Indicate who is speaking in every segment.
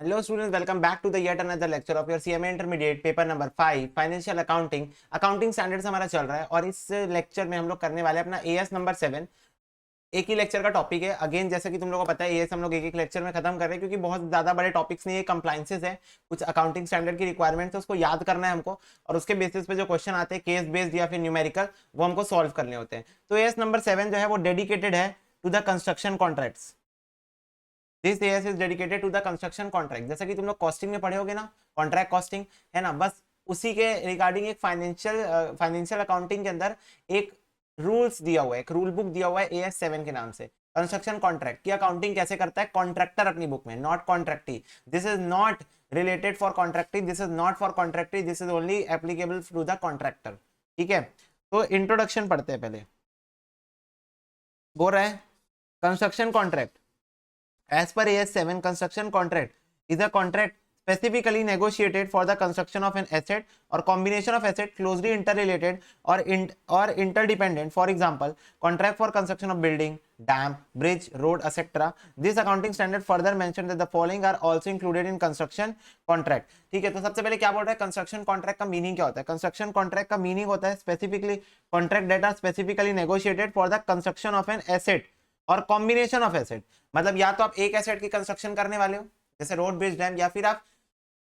Speaker 1: Hello students, welcome back to the yet another lecture of your CMA intermediate paper number 5 financial accounting. Accounting standards हमारा चल रहा है और इस lecture में हम लोग करने वाले हैं अपना एएस नंबर 7। एक ही लेक्चर का टॉपिक है। अगेन जैसे कि तुम लोगों को पता है, एएस हम लोग एक एक लेक्चर में खत्म कर रहे हैं क्योंकि बहुत ज्यादा बड़े टॉपिक्स नहीं है, कंप्लाइंसेस है, कुछ अकाउंटिंग स्टैंडर्ड की रिक्वायरमेंट्स है, उसको याद करना है हमको और उसके बेसिस पे जो क्वेश्चन आते हैं केस बेस्ड या फिर न्यूमेरिकल, वो हमको सॉल्व करने होते हैं। तो एएस नंबर 7 जो है वो डेडिकेटेड है to the construction contracts. This AS is dedicated to the construction contract. जैसा कि तुम लोग कॉस्टिंग में पढ़े होगे ना, कॉन्ट्रैक्ट कॉस्टिंग है ना, बस उसी के रिगार्डिंग एक फाइनेंशियल अकाउंटिंग के अंदर एक रूल्स दिया हुआ है, एक रूल बुक दिया हुआ है एएस 7 के नाम से। कंस्ट्रक्शन कॉन्ट्रैक्ट की अकाउंटिंग कैसे करता है कॉन्ट्रैक्टर अपनी बुक में, not contractee. This is not related for contractee, this is not for contractee, this is only applicable to the contractor. ठीक है, तो इंट्रोडक्शन पढ़ते हैं पहले। बोल रहा है construction contract as per AS7, construction contract is a contract specifically negotiated for the construction of an asset or combination of assets closely interrelated or interdependent. For example, contract for construction of building, dam, bridge, road, etc. This accounting standard further mentioned that the following are also included in construction contract. ठीक है, तो सबसे पहले क्या बोल रहा है, construction contract का मीनिंग क्या होता है। कंस्ट्रक्शन कॉन्ट्रैक्ट का मीनिंग होता है specifically contract that are specifically negotiated for the construction of an asset और कॉम्बिनेशन ऑफ एसेट। मतलब या तो आप एक एसेट की कंस्ट्रक्शन करने वाले हो जैसे रोड, ब्रिज, डैम, या फिर आप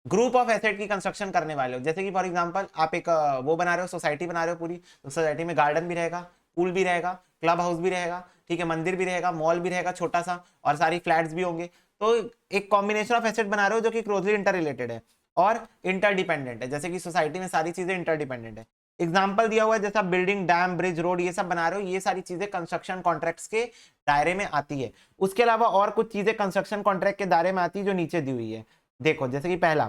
Speaker 1: ग्रुप ऑफ एसेट की कंस्ट्रक्शन करने वाले हो। जैसे कि फॉर एग्जांपल आप एक वो बना रहे हो, सोसाइटी बना रहे हो पूरी, तो सोसाइटी में गार्डन भी रहेगा, पूल भी रहेगा, क्लब हाउस भी रहेगा, ठीक है, मंदिर भी रहेगा, मॉल भी रहेगा छोटा सा, और सारी फ्लैट्स भी होंगे। तो एक कॉम्बिनेशन ऑफ एसेट बना रहे हो जो कि क्लोजली इंटर रिलेटेड है और इंटरडिपेंडेंट है। जैसे कि सोसाइटी में सारी चीजें इंटरडिपेंडेंट है। एग्जाम्पल दिया हुआ है जैसा बिल्डिंग, डैम, ब्रिज, रोड, ये सब बना रहे हो, ये सारी चीजें कंस्ट्रक्शन कॉन्ट्रैक्ट्स के दायरे में आती है। उसके अलावा और कुछ चीजें कंस्ट्रक्शन कॉन्ट्रैक्ट के दायरे में आती है जो नीचे दी हुई है। देखो, जैसे कि पहला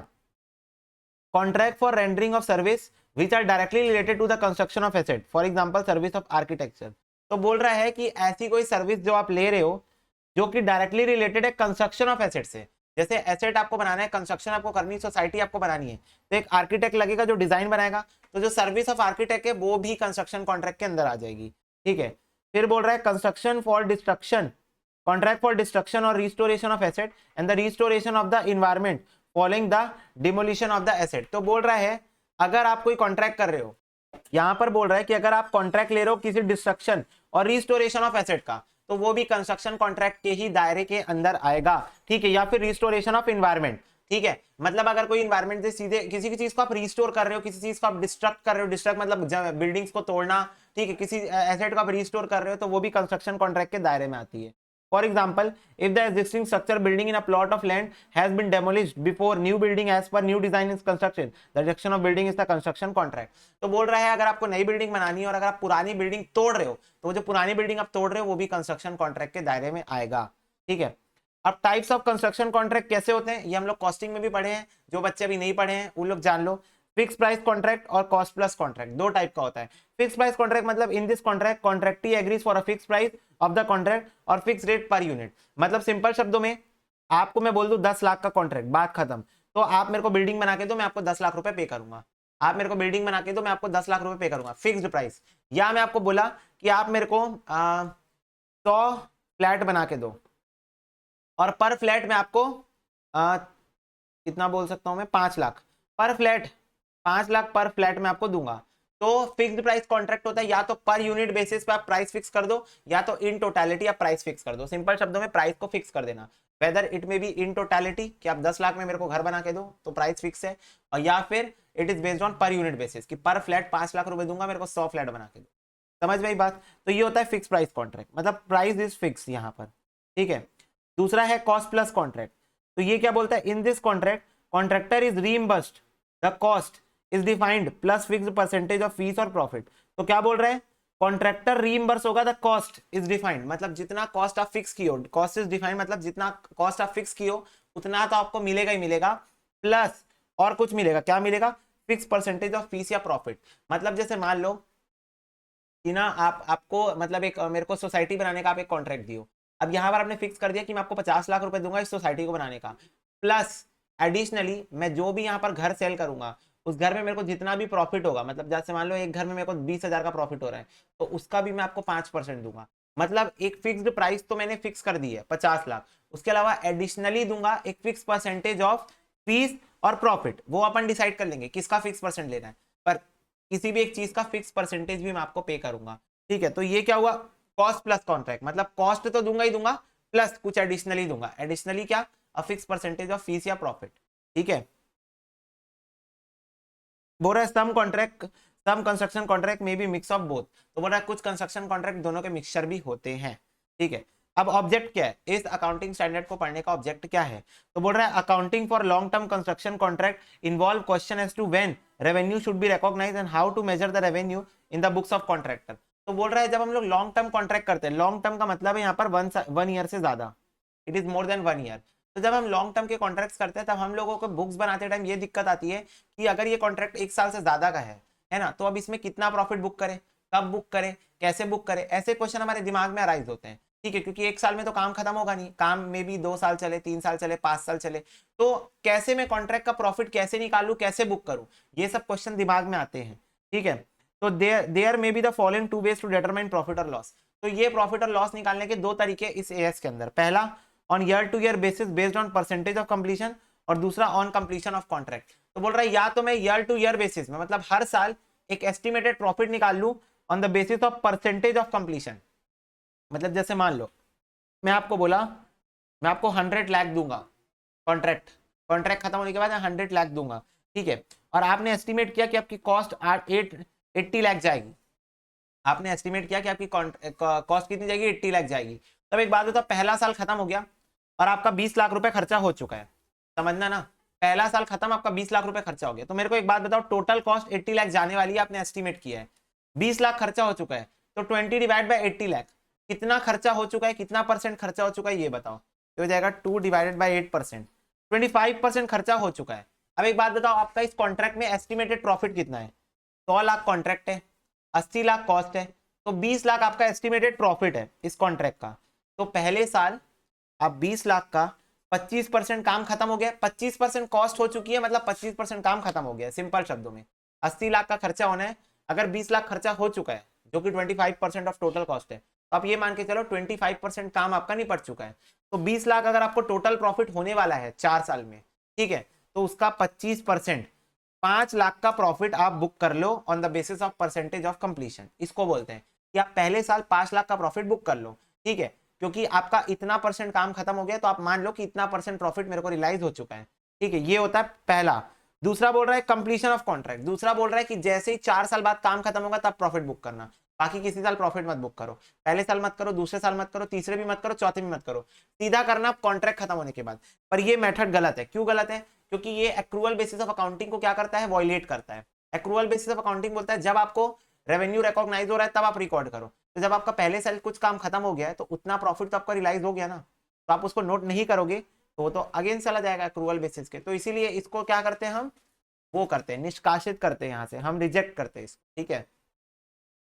Speaker 1: contract for rendering of service which are directly related to the construction of asset, for example service of architecture. तो बोल रहा है कि ऐसी कोई सर्विस जो आप ले रहे हो जो कि डायरेक्टली रिलेटेड है कंस्ट्रक्शन ऑफ एसेट से। जैसे एसेट आपको बनाना है, कंस्ट्रक्शन आपको करनी है, सोसाइटी आपको बनानी है, तो एक आर्किटेक्ट लगेगा जो डिजाइन बनाएगा, तो जो सर्विस ऑफ आर्किटेक्ट है वो भी कंस्ट्रक्शन कॉन्ट्रैक्ट के अंदर आ जाएगी। ठीक है, फिर बोल रहा है construction for destruction, contract for destruction और restoration of asset and the restoration of the environment following the demolition of the asset. तो बोल रहा है अगर आप कोई कॉन्ट्रैक्ट कर रहे हो, यहां पर बोल रहा है कि अगर आप कॉन्ट्रैक्ट ले रहे हो किसी डिस्ट्रक्शन और रिस्टोरेशन ऑफ एसेट का, तो वो भी कंस्ट्रक्शन कॉन्ट्रैक्ट के ही दायरे के अंदर आएगा। ठीक है, या फिर रिस्टोरेशन ऑफ इन्वायरमेंट। ठीक है, मतलब अगर कोई इन्वायरमेंट से सीधे किसी की चीज को आप रिस्टोर कर रहे हो, किसी चीज को आप डिस्ट्रक्ट कर रहे हो, डिस्ट्रक्ट मतलब बिल्डिंग्स को तोड़ना, ठीक है, किसी एसेट को आप रिस्टोर कर रहे हो, तो वो भी कंस्ट्रक्शन कॉन्ट्रैक्ट के दायरे में आती है। For example, if the existing structure building in a plot of land has been demolished before new building as per new design is construction, the erection of building is the construction contract. तो बोल रहा है अगर आपको नई building बनानी है और अगर आप पुरानी बिल्डिंग तोड़ रहे हो, तो वो जो पुरानी बिल्डिंग आप तोड़ रहे हो वो भी कंस्ट्रक्शन कॉन्ट्रैक्ट के दायरे में आएगा। ठीक है, अब टाइप्स ऑफ कंस्ट्रक्शन कॉन्ट्रैक्ट कैसे होते हैं ये हम लोग कॉस्टिंग में भी पढ़े हैं, जो बच्चे अभी नहीं पढ़े हैं वो लोग जान लो। फिक्स प्राइस कॉन्ट्रैक्ट और कॉस्ट प्लस कॉन्ट्रैक्ट, दो टाइप का होता है। फिक्स प्राइस कॉन्ट्रैक्ट मतलब in this contract contractee agrees for a fix price of the contract और फिक्स रेट पर यूनिट। मतलब सिंपल शब्दों में आपको मैं बोल दूं 10 लाख का कॉन्ट्रैक्ट, बात खत्म, तो आप मेरे को बिल्डिंग बना के दो, मैं आपको 10 लाख रुपए पे करूंगा। आप मेरे को बिल्डिंग बना के दो, मैं आपको 10 लाख रुपए पे करूंगा, फिक्स्ड प्राइस। या मैं आपको बोला कि आप मेरे को 100 फ्लैट बना के दो और पर फ्लैट में आपको कितना बोल सकता हूं मैं, 5 लाख पर फ्लैट, 5 लाख पर फ्लैट में आपको दूंगा। तो फिक्स्ड प्राइस कॉन्ट्रैक्ट होता है या तो पर यूनिट बेसिस पे आप प्राइस फिक्स कर दो, या तो इन टोटलिटी आप प्राइस फिक्स कर दो। सिंपल शब्दों में प्राइस को फिक्स कर देना, whether it may be in totality कि आप 10 लाख में मेरे को घर बना के दो तो प्राइस फिक्स है, और या फिर it is based on per unit basis कि पर फ्लैट 5 लाख रुपए दूंगा, मेरे को 100 फ्लैट बना के दो। समझ में आई बात। तो ये होता है फिक्स प्राइस कॉन्ट्रैक्ट, मतलब प्राइस इज फिक्स यहाँ पर। ठीक है, दूसरा है कॉस्ट प्लस कॉन्ट्रैक्ट। तो ये क्या बोलता है, in this contract contractor is reimbursed the cost is defined plus fixed percentage of fees और प्रॉफिट। तो क्या बोल रहे हैं, कॉन्ट्रैक्टर रीइंबर्स होगा, द कॉस्ट इज डिफाइंड मतलब जितना कॉस्ट आप फिक्स किए हो, कॉस्ट इज डिफाइंड मतलब जितना कॉस्ट आप फिक्स किए हो उतना तो आपको मिलेगा ही मिलेगा, प्लस और कुछ मिलेगा। क्या मिलेगा, फिक्स परसेंटेज ऑफ फीस या प्रॉफिट। मतलब जैसे मान लो कि ना आपको मतलब एक मेरे को सोसाइटी बनाने का आप एक कॉन्ट्रैक्ट दियो, अब यहाँ पर आपने फिक्स कर दिया कि मैं आपको 50 लाख रुपए दूंगा इस सोसाइटी को बनाने का, प्लस एडिशनली मैं जो भी यहाँ पर घर सेल करूंगा उस घर में मेरे को जितना भी प्रॉफिट होगा, मतलब जैसे मान लो एक घर में मेरे को 20,000 का प्रॉफिट हो रहा है, तो उसका भी मैं आपको 5% दूंगा। मतलब एक फिक्स्ड प्राइस तो मैंने फिक्स कर दी है 50 लाख, उसके अलावा एडिशनली दूंगा एक फिक्स परसेंटेज ऑफ फीस और प्रॉफिट, वो अपन डिसाइड कर लेंगे किसका फिक्स परसेंट लेना है, पर किसी भी एक चीज का फिक्स परसेंटेज भी मैं आपको पे करूंगा। ठीक है, तो ये क्या हुआ, कॉस्ट प्लस कॉन्ट्रैक्ट, मतलब कॉस्ट तो दूंगा ही दूंगा प्लस कुछ एडिशनली दूंगा। एडिशनली क्या, a fix percentage of fees या प्रॉफिट। ठीक है, बोल रहा है सम कॉन्ट्रैक्ट, सम कंस्ट्रक्शन कॉन्ट्रैक्ट में भी मिक्स ऑफ बोथ, तो बोल रहा है कुछ कंस्ट्रक्शन कॉन्ट्रैक्ट दोनों के मिक्सचर भी होते हैं। ठीक है, अब ऑब्जेक्ट क्या है, इस अकाउंटिंग स्टैंडर्ड को पढ़ने का ऑब्जेक्ट क्या है, तो बोल रहा है accounting for long term construction contract involve question as to when revenue should be recognised and how to measure the revenue in the books of contractor. तो बोल रहा है जब हम लोग लॉन्ग टर्म कॉन्ट्रैक्ट करते हैं, लॉन्ग टर्म का मतलब है यहाँ पर वन ईयर से ज्यादा, it is more than 1 year. तो जब हम लॉन्ग टर्म के कॉन्ट्रैक्ट्स करते हैं तब हम लोगों को बुक्स बनाते टाइम ये दिक्कत आती है कि अगर ये कॉन्ट्रैक्ट 1 साल से ज्यादा का है ना, तो अब इसमें कितना प्रॉफिट बुक करें, कब बुक करें, कैसे बुक करें, ऐसे क्वेश्चन हमारे दिमाग में अराइज होते हैं। ठीक है, क्योंकि 1 साल में तो काम खत्म होगा नहीं, काम में भी 2 साल चले, 3 साल चले, 5 साल चले, तो कैसे मैं कॉन्ट्रैक्ट का प्रॉफिट कैसे निकालू, कैसे बुक करूं, ये सब क्वेश्चन दिमाग में आते हैं। ठीक है, तो there may be the following 2 ways to determine profit और लॉस। तो ये प्रॉफिट और लॉस निकालने के 2 तरीके इस एएस के अंदर, पहला on year two year basis based on percentage of completion, और दूसरा ऑन कंप्लीशन ऑफ कॉन्ट्रैक्ट। तो बोल रहा है या तो मैं ईयर टू ईयर बेसिस में, मतलब हर साल एक एस्टिमेटेड प्रॉफिट निकाल लूं on the basis of percentage of completion, मतलब जैसे मान लो मैं आपको बोला मैं आपको 100 लाख दूंगा, कॉन्ट्रैक्ट कॉन्ट्रैक्ट खत्म होने के बाद 100 लाख दूंगा। ठीक है, और आपने एस्टिमेट किया कि आपकी कॉस्ट 80 लाख जाएगी, आपने एस्टिमेट किया कि आपकी कॉस्ट कितनी जाएगी, 80 लाख जाएगी। तब एक बात बताओ, पहला साल खत्म हो गया और आपका 20 लाख रुपए खर्चा हो चुका है, समझना ना, पहला साल खत्म, आपका 20 लाख रुपए खर्चा हो गया। तो मेरे को एक बात बताओ, टोटल कॉस्ट 80 लाख जाने वाली है, आपने एस्टिमेट किया है, 20 लाख खर्चा हो चुका है, तो 20 डिवाइड बाय 80 लाख, कितना खर्चा हो चुका है, कितना परसेंट खर्चा हो चुका है, ये बताओ। तो हो जाएगा 2 डिवाइडेड बाई 8%, 25% खर्चा हो चुका है। अब एक बात बताओ, आपका इस कॉन्ट्रैक्ट में एस्टिमेटेड प्रॉफिट कितना है, 100 लाख कॉन्ट्रैक्ट है, 80 लाख कॉस्ट है, तो 20 लाख आपका एस्टिमेटेड प्रॉफिट है इस कॉन्ट्रैक्ट का। तो पहले साल आप 20 लाख का 25% काम खत्म हो गया, 25% कॉस्ट हो चुकी है, मतलब 25% काम खत्म हो गया। सिंपल शब्दों में 80 लाख का खर्चा होना है, अगर 20 लाख खर्चा हो चुका है जो कि 25% ऑफ टोटल कॉस्ट है, तो आप ये मान के चलो 25% काम आपका निपट चुका है। तो 20 लाख अगर आपको टोटल प्रॉफिट होने वाला है 4 साल में, ठीक है, तो उसका 25% 5 लाख का प्रॉफिट आप बुक कर लो on the basis of percentage of completion. इसको बोलते हैं कि आप पहले साल 5 लाख का प्रॉफिट बुक कर लो। ठीक है, क्योंकि आपका इतना परसेंट काम खत्म हो गया, तो आप मान लो कि इतना परसेंट प्रॉफिट मेरे को रियलाइज हो चुका है। ठीक है, ये होता है पहला। दूसरा बोल रहा है कंप्लीशन ऑफ कॉन्ट्रैक्ट, दूसरा बोल रहा है कि जैसे ही 4 साल बाद काम खत्म होगा तब प्रॉफिट बुक करना, बाकी किसी साल प्रॉफिट मत बुक करो, पहले साल मत करो, दूसरे साल मत करो, तीसरे भी मत करो, चौथे भी मत करो, सीधा करना कॉन्ट्रैक्ट खत्म होने के बाद। पर ये मेथड गलत है। क्यों गलत है? क्योंकि ये एक्रूअल बेसिस ऑफ अकाउंटिंग को क्या करता है, वॉयलेट करता है। एक्रूअल बेसिस ऑफ अकाउंटिंग बोलता है जब आपको रेवेन्यू रिकॉग्नाइज हो रहा है तब आप रिकॉर्ड करो। तो जब आपका पहले साल कुछ काम खत्म हो गया है तो उतना प्रॉफिट तो आपका रियलाइज हो गया ना, तो आप उसको नोट नहीं करोगे तो वो तो अगेंस्ट चला जाएगा एक्रूअल बेसिस के। तो इसीलिए इसको क्या करते हैं हम, वो करते हैं, निष्कासित करते हैं, यहाँ से हम रिजेक्ट करते हैं इसको। ठीक है,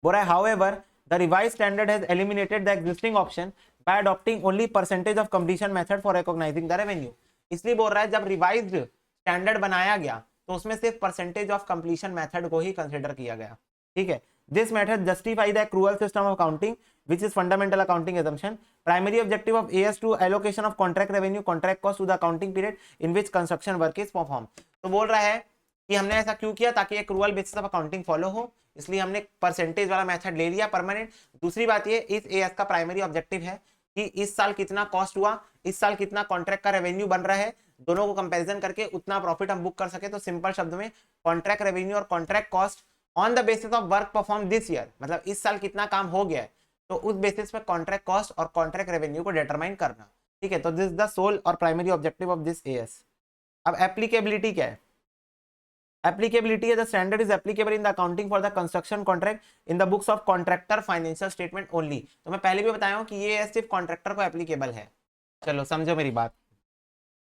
Speaker 1: बोल रहा है however the revise standard has eliminated the existing option buy adopting only percentage of completion method for recognising the revenue. इसलिए बोल रहा है जब रिवाइज्ड स्टैंडर्ड बनाया गया तो उसमें सिर्फ परसेंटेज ऑफ कंप्लीशन मेथड को ही कंसिडर किया गया। ठीक है, this method justify the accrual system of accounting which is fundamental accounting assumption. Primary objective of AS to allocation of contract revenue contract cost to the accounting period in which construction work is performed. तो बोल रहा है कि हमने ऐसा क्यों किया, ताकि accrual basis of accounting follow हो, इसलिए हमने परसेंटेज वाला मेथड ले लिया परमानेंट। दूसरी बात ये, इस एएस का प्राइमरी ऑब्जेक्टिव है कि इस साल कितना कॉस्ट हुआ, इस साल कितना कॉन्ट्रैक्ट का रेवेन्यू बन रहा है, दोनों को कंपैरिजन करके उतना प्रॉफिट हम बुक कर सके। तो सिंपल शब्द में कॉन्ट्रैक्ट रेवेन्यू और contract cost on the basis of work perform this year, मतलब इस साल कितना काम हो गया है, तो उस बेसिस पे कॉन्ट्रैक्ट कॉस्ट और कॉन्ट्रैक्ट रेवेन्यू को डिटरमाइन करना। ठीक है, तो दिस द सोल और primary objective of this as. अब एप्लीकेबिलिटी क्या है? एप्लीकेबिलिटी है the standard is applicable in the accounting for the construction contract in the books of contractor financial statement only. तो मैं पहले भी बताया हूं कि ये सिर्फ कॉन्ट्रैक्टर को एप्लीकेबल है। चलो समझो मेरी बात।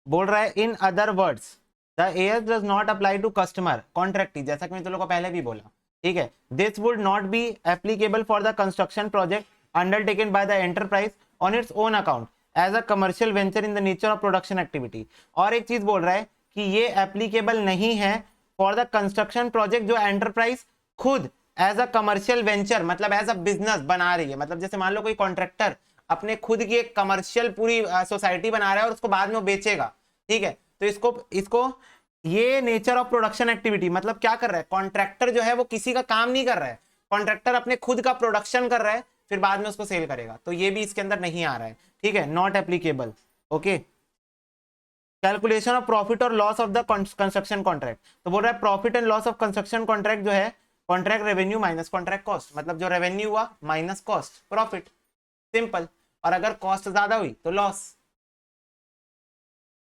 Speaker 1: बोल रहा है in other words the AS does not apply to customer contractee, जैसा कि मैं तुम लोगों को पहले भी बोला। ठीक है, this would not be applicable for the construction project undertaken by the enterprise on its own account as a commercial venture in the nature of production activity. और एक चीज बोल रहा है कि ये एप्लीकेबल नहीं है फॉर द कंस्ट्रक्शन प्रोजेक्ट जो एंटरप्राइज खुद एज अ कमर्शियल वेंचर, मतलब एज अ बिजनेस बना रही है। मतलब जैसे मान लो कोई कॉन्ट्रैक्टर अपने खुद की एक कमर्शियल पूरी सोसाइटी बना रहा है और उसको बाद में वो बेचेगा, ठीक है, तो इसको इसको ये नेचर ऑफ प्रोडक्शन एक्टिविटी, मतलब क्या कर रहा है कॉन्ट्रैक्टर जो है वो किसी का काम नहीं कर रहा है, कॉन्ट्रैक्टर अपने खुद का प्रोडक्शन कर रहा है, फिर बाद में उसको सेल करेगा, तो ये भी इसके अंदर नहीं आ रहा है, ठीक है, not applicable. Okay, calculation of profit और loss of the construction contract, तो बोल रहा है profit and loss of construction contract जो है contract revenue minus contract cost, मतलब जो रेवेन्यू हुआ माइनस कॉस्ट प्रॉफिट, सिंपल। और अगर कॉस्ट ज्यादा हुई तो loss.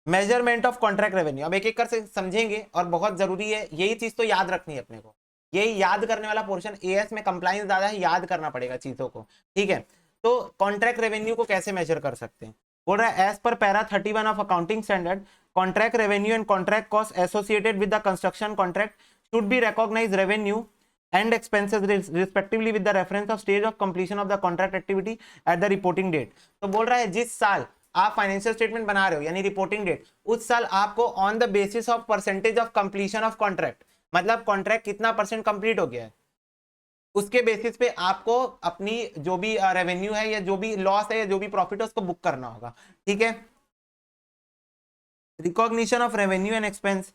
Speaker 1: Measurement of contract revenue, अब एक एक कर से समझेंगे और बहुत जरूरी है, यही चीज तो याद रखनी है अपने को, यही याद करने वाला पोर्शन, एएस में कंप्लायंस ज्यादा है, याद करना पड़ेगा चीजों को, ठीक है। तो कॉन्ट्रैक्ट रेवेन्यू को कैसे मेजर कर सकते हैं, बोल रहा है as per para 31 of accounting standard contract revenue and contract cost associated with the construction contract should be recognise revenue and expenses respectively with the reference of stage of completion of the contract activity at the reporting date। तो बोल रहा है जिस साल आप financial statement बना रहे हो यानी रिपोर्टिंग डेट, उस साल आपको on the basis of percentage of completion of contract, मतलब कॉन्ट्रैक्ट कितना परसेंट कंप्लीट हो गया है, उसके बेसिस पे आपको अपनी जो भी रेवेन्यू है या जो भी लॉस है या जो भी प्रॉफिट है उसको बुक करना होगा, ठीक है। Recognition of revenue and expense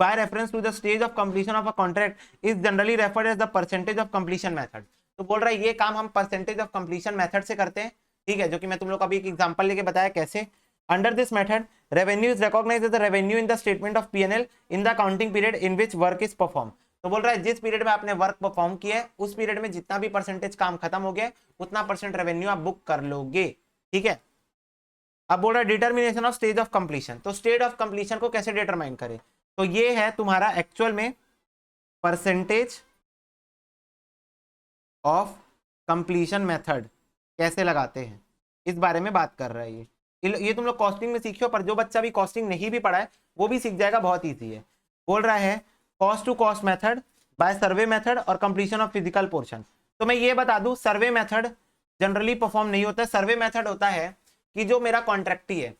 Speaker 1: by reference to the stage of completion of a contract is generally referred as the percentage of completion method। तो बोल रहा है ये काम हम percentage of completion method से करते हैं, ठीक है, जो कि मैं तुम लोग को अभी एक एग्जांपल लेके बताया कैसे। Under this method, revenue is recognized as the revenue in the statement of P&L in the accounting period in which work is performed। तो बोल रहा है जिस पीरियड में आपने वर्क परफॉर्म किया है उस पीरियड में जितना भी परसेंटेज काम खत्म हो गया उतना परसेंट रेवेन्यू आप बुक कर लोगे, ठीक है। अब बोल रहा है determination of stage of completion, तो स्टेज ऑफ कंप्लीशन को कैसे डिटरमाइन करें, तो ये है तुम्हारा एक्चुअल में परसेंटेज ऑफ कंप्लीशन मेथड कैसे लगाते हैं, इस बारे में बात कर रहा है ये तुम लोग कॉस्टिंग में सीखियो, पर जो बच्चा भी कॉस्टिंग नहीं भी पढ़ा है वो भी सीख जाएगा, बहुत ईजी है। बोल रहा है cost to cost method by survey method और कंप्लीशन ऑफ फिजिकल पोर्शन। तो मैं ये बता दूं सर्वे मेथड जनरली परफॉर्म नहीं होता है, सर्वे मेथड होता है कि जो मेरा कॉन्ट्रैक्टी है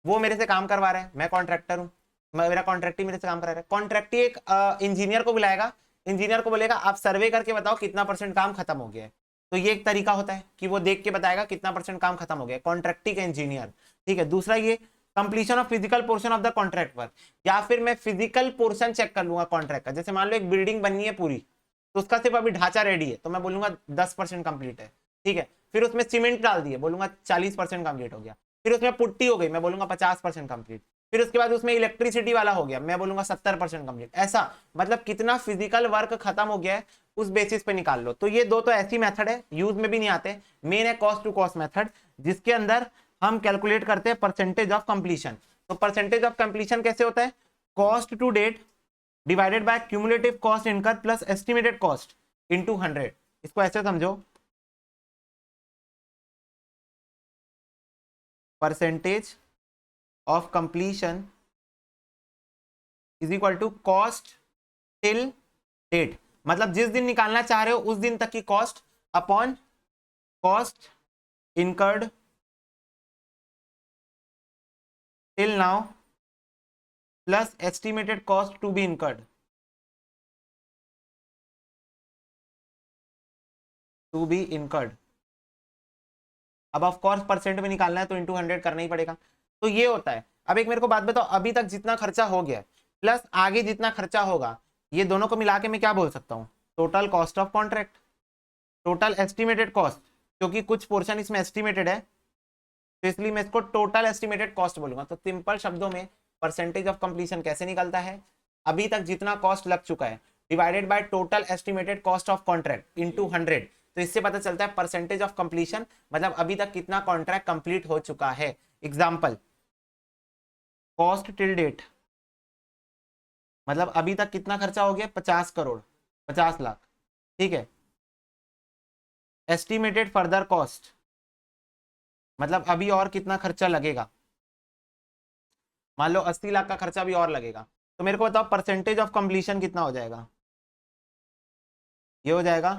Speaker 1: वो मेरे से काम करवा रहा है, मैं कॉन्ट्रैक्टर हूं, मेरा कॉन्ट्रैक्टी मेरे से काम करा रहा है, कॉन्ट्रैक्टी एक इंजीनियर को बुलाएगा, इंजीनियर को बोलेगा आप सर्वे करके बताओ कितना परसेंट काम खत्म हो गया है, तो ये एक तरीका होता है कि वो देख के बताएगा कितना परसेंट काम खत्म हो गया, कॉन्ट्रैक्टी का इंजीनियर, ठीक है। दूसरा ये completion of physical portion of the contract work, या फिर मैं फिजिकल पोर्शन चेक कर लूंगा कॉन्ट्रैक्ट का, जैसे मान लो एक बिल्डिंग बननी है पूरी, तो उसका सिर्फ अभी ढांचा रेडी है, तो मैं बोलूंगा 10% कंप्लीट है, ठीक है। फिर उसमें सीमेंट डाल दिए, बोलूंगा 40% कंप्लीट हो गया। फिर उसमें पुट्टी हो गई, मैं बोलूंगा 50% कंप्लीट। फिर उसके बाद उसमें इलेक्ट्रिसिटी वाला हो गया, मैं बोलूंगा 70% कंप्लीट। ऐसा मतलब कितना फिजिकल वर्क खत्म हो गया है उस बेसिस पे निकाल लो। तो ये दो तो ऐसी मेथड है, यूज में भी नहीं आते। मेन है कॉस्ट टू कॉस्ट मेथड, जिसके अंदर हम कैलकुलेट करते हैं परसेंटेज ऑफ कंप्लीशन। तो परसेंटेज ऑफ कंप्लीशन कैसे होता है, cost to date divided by cumulative cost incur plus estimated cost into 100। इसको ऐसे समझो, percentage of completion is equal to cost till date, मतलब जिस दिन निकालना चाह रहे हो उस दिन तक की cost upon cost incurred till now plus estimated cost to be incurred अब ऑफ कोर्स परसेंट में निकालना है तो इंटू 100 करना ही पड़ेगा। तो ये होता है। अब एक मेरे को बात बताओ, अभी तक जितना खर्चा हो गया प्लस आगे जितना खर्चा होगा, ये दोनों को मिला के मैं क्या बोल सकता हूँ, total cost of contract, total estimated cost, क्योंकि कुछ पोर्शन इसमें एस्टिमेटेड है तो इसलिए मैं इसको टोटल एस्टिमेटेड कॉस्ट बोलूंगा। तो सिंपल शब्दों में परसेंटेज ऑफ कंप्लीशन कैसे निकलता है, अभी तक जितना कॉस्ट लग चुका है divided by total estimated cost of contract into 100। तो इससे पता चलता है परसेंटेज ऑफ कंप्लीशन, मतलब अभी तक कितना कॉन्ट्रैक्ट कंप्लीट हो चुका है। एग्जांपल, कॉस्ट टिल डेट, मतलब अभी तक कितना खर्चा हो गया, 50 करोड़, 50 लाख, ठीक है। एस्टिमेटेड फर्दर कॉस्ट, मतलब अभी और कितना खर्चा लगेगा, मान लो 80 लाख का खर्चा भी और लगेगा। तो मेरे को बताओ परसेंटेज ऑफ कंप्लीशन कितना हो जाएगा, ये हो जाएगा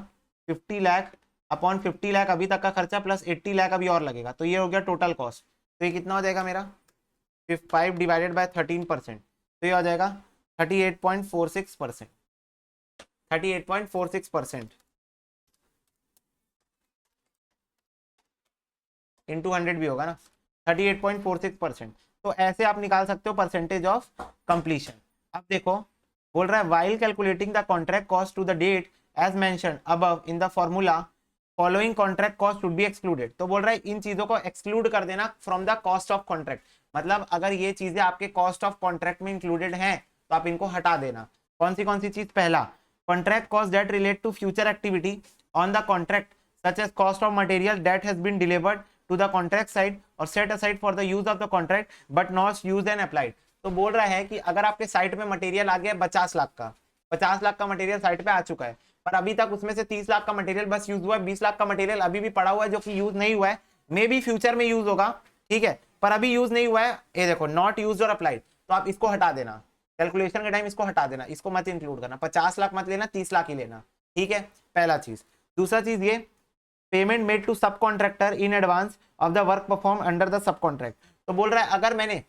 Speaker 1: 50 लाख अपॉन 50 लाख अभी तक का खर्चा प्लस 80 लाख अभी और लगेगा, तो ये हो गया टोटल कॉस्ट। तो ये कितना हो जाएगा मेरा 5 डिवाइडेड बाय 13%, तो ये हो जाएगा 38.46%। 38.46% इंटू 100 भी होगा ना, 38.46%। तो ऐसे आप निकाल सकते हो परसेंटेज ऑफ कंप्लीशन। अब देखो बोल रहा है while calculating the contract cost to the date as mentioned above in the formula following contract cost should be excluded. तो बोल रहा है इन चीजों को एक्सक्लूड कर देना from the cost of contract, मतलब अगर ये चीजें आपके कॉस्ट ऑफ कॉन्ट्रैक्ट में इंक्लूडेड हैं तो आप इनको हटा देना। कौन सी चीज? पहला, contract cost that relate to future activity on the contract such as cost of material that has been delivered to the contract side और set aside for the use of the contract but not used and applied. तो बोल रहा है कि अगर आपके site में material आ गया 50 लाख का, 50 लाख का मटेरियल साइट पे आ चुका है, पर अभी तक उसमें से 30 लाख का मटेरियल बस यूज हुआ है, 20 लाख का मटेरियल अभी भी पड़ा हुआ है जो कि यूज नहीं हुआ है, मे बी फ्यूचर में यूज होगा, ठीक है, पर अभी यूज नहीं हुआ है। ये देखो नॉट यूज और अप्लाइड, तो आप इसको हटा देना, कैलकुलेशन के टाइम इसको हटा देना, इसको मत इंक्लूड करना, 50 लाख मत लेना, 30 लाख ही लेना, ठीक है, पहला चीज। दूसरा चीज ये पेमेंट मेड टू सब contractor in advance of the work perform under the sub contract. तो बोल रहा है अगर मैंने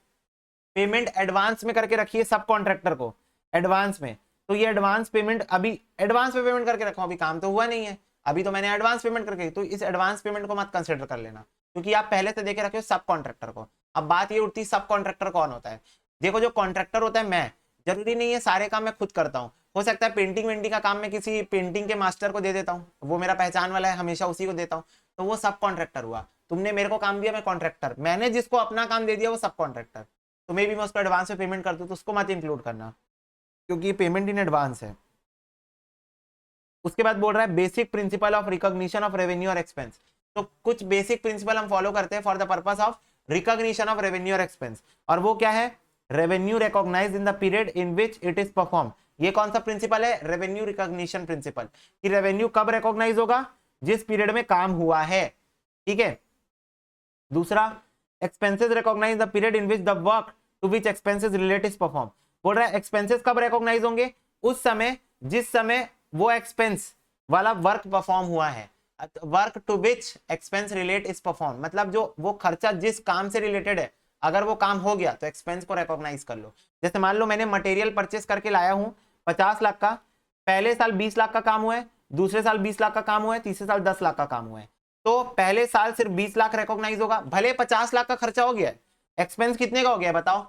Speaker 1: पेमेंट एडवांस में करके रखी है सब कॉन्ट्रैक्टर को एडवांस में, तो ये एडवांस पेमेंट अभी एडवांस पे पेमेंट करके रखा, अभी काम तो हुआ नहीं है, अभी तो मैंने एडवांस पेमेंट करके, तो इस एडवांस पेमेंट को मत कंसिडर कर लेना क्योंकि आप पहले से देके रखे हो सब कॉन्ट्रैक्टर को। अब बात ये उठती सब कॉन्ट्रैक्टर कौन होता है? देखो जो कॉन्ट्रैक्टर होता है, मैं जरूरी नहीं है सारे काम मैं खुद करता हूँ, हो सकता है पेंटिंग वेंटिंग का काम मैं किसी पेंटिंग के मास्टर को दे देता हूँ, वो मेरा पहचान वाला है, हमेशा उसी को देता हूँ, तो वो सब कॉन्ट्रैक्टर हुआ। तुमने मेरे को काम दिया, मैं कॉन्ट्रैक्टर, मैंने जिसको अपना काम दे दिया वो सब कॉन्ट्रैक्टर, तो मे भी मैं उसको एडवांस में पेमेंट कर दूँ तो उसको मत इंक्लूड करना क्योंकि ये पेमेंट इन एडवांस है। उसके बाद बोल रहा है basic principle of recognition of revenue और एक्सपेंस। तो कुछ बेसिक प्रिंसिपल हम फॉलो करते हैं for the purpose of recognition of revenue और एक्सपेंस, और वो क्या है? Revenue recognise in the period in which it is perform. ये कौन सा प्रिंसिपल है? रेवेन्यू रिकॉग्निशन प्रिंसिपल, कि रेवेन्यू कब रिकॉग्नाइज होगा? जिस पीरियड में काम हुआ है, ठीक है। दूसरा, expenses recognise the period in which the work to which expenses relate is perform. बोल रहा है एक्सपेंसेस कब रिकॉग्नाइज होंगे? उस समय जिस समय वो एक्सपेंस वाला वर्क परफॉर्म हुआ है, work to which expense relate is perform, मतलब जो वो खर्चा जिस काम से रिलेटेड है, अगर वो काम हो गया तो एक्सपेंस को रिकॉग्नाइज कर लो। जैसे मान लो मैंने मटेरियल परचेस करके लाया हूं 50 लाख का, पहले साल 20 लाख का काम हुआ है, दूसरे साल 20 लाख का काम हुआ है, तीसरे साल 10 लाख का काम हुआ है, तो पहले साल सिर्फ 20 लाख रिकॉग्नाइज होगा, भले 50 लाख का खर्चा हो गया है, एक्सपेंस कितने का हो गया बताओ?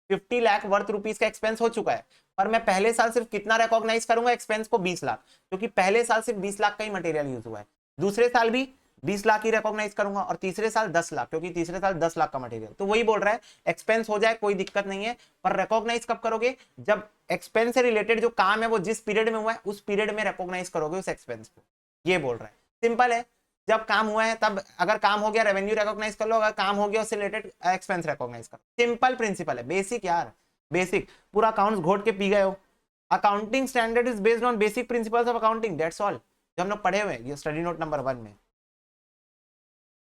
Speaker 1: 50 लाख वर्थ रुपीज का एक्सपेंस हो चुका है, पर मैं पहले साल सिर्फ कितना रिकॉग्नाइज करूंगा एक्सपेंस को? 20 लाख, क्योंकि पहले साल सिर्फ 20 लाख का ही मटेरियल यूज हुआ है। दूसरे साल भी 20 लाख ही रिकॉग्नाइज करूंगा और तीसरे साल 10 लाख, क्योंकि तीसरे साल 10 लाख का मटेरियल। तो वही बोल रहा है एक्सपेंस हो जाए कोई दिक्कत नहीं है, पर रिकॉग्नाइज कब करोगे? जब एक्सपेंस से रिलेटेड जो काम है वो जिस पीरियड में हुआ है उस पीरियड में रिकॉग्नाइज करोगे उस एक्सपेंस को, ये बोल रहा है। सिंपल है, जब काम हुआ है तब, अगर काम हो गया रेवेन्यू रिकॉग्नाइज कर लो, अगर काम हो गया उससे रिलेटेड एक्सपेंस रिकॉग्नाइज करो। सिंपल प्रिंसिपल है, बेसिक यार, बेसिक। पूरा अकाउंट्स घोट के पी गए हो। Accounting standard is based on basic principles of accounting, that's all, जो हम लोग पढ़े हुए हैं ये स्टडी नोट नंबर 1 में।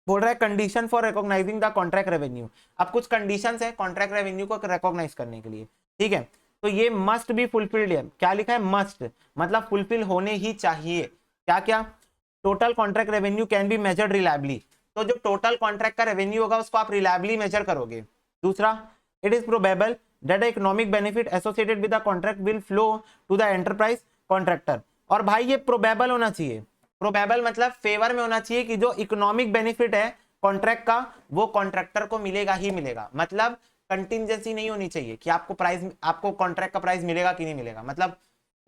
Speaker 1: बोल रहा है condition for recognising the contract revenue. अब कुछ कंडीशंस है कॉन्ट्रैक्ट रेवेन्यू को रिकॉग्नाइज करने के लिए, ठीक है, तो ये मस्ट बी फुलफिल्ड है। क्या लिखा है? मस्ट, मतलब फुलफिल होने ही चाहिए। क्या क्या? Total contract revenue can be measured reliably, तो जो टोटल कॉन्ट्रैक्ट का रेवेन्यू होगा उसको आप रिलायबली मेजर करोगे। दूसरा, it is probable that economic benefit associated with the contract will flow to the enterprise contractor. और भाई ये प्रोबेबल होना चाहिए, प्रोबेबल मतलब फेवर में होना चाहिए कि जो इकोनॉमिक बेनिफिट है कॉन्ट्रैक्ट का वो कॉन्ट्रैक्टर को मिलेगा ही मिलेगा। मतलब कंटिजेंसी नहीं होनी चाहिए कि आपको प्राइस, आपको कॉन्ट्रैक्ट का प्राइस मिलेगा कि नहीं मिलेगा, मतलब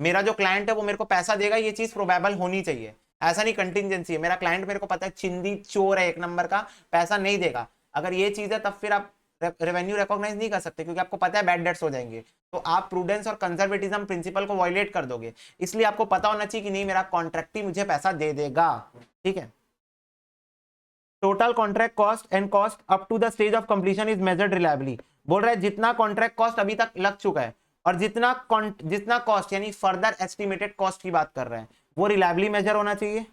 Speaker 1: मेरा जो क्लाइंट है वो मेरे को पैसा देगा, ये चीज प्रोबेबल होनी चाहिए। ऐसा नहीं कंटिजेंसी है, मेरा क्लाइंट मेरे को पता है चिंदी चोर है एक नंबर का, पैसा नहीं देगा, अगर ये चीज है तब फिर आप रेवेन्यू रिकॉग्नाइज नहीं कर सकते क्योंकि आपको पता है बैड डेट्स हो जाएंगे, तो आप प्रूडेंस और कंजर्वेटिज्म प्रिंसिपल को वायलेट कर दोगे। इसलिए आपको पता होना चाहिए कि नहीं मेरा कॉन्ट्रैक्ट ही मुझे पैसा दे देगा, ठीक है। Total contract cost and cost up to the stage of completion is measured reliably. बोल रहा है जितना कॉन्ट्रैक्ट कॉस्ट अभी तक लग चुका है और जितना कॉस्ट यानी फर्दर एस्टिमेटेड कॉस्ट की बात कर रहे हैं वो रिलायबली मेजर होना चाहिए।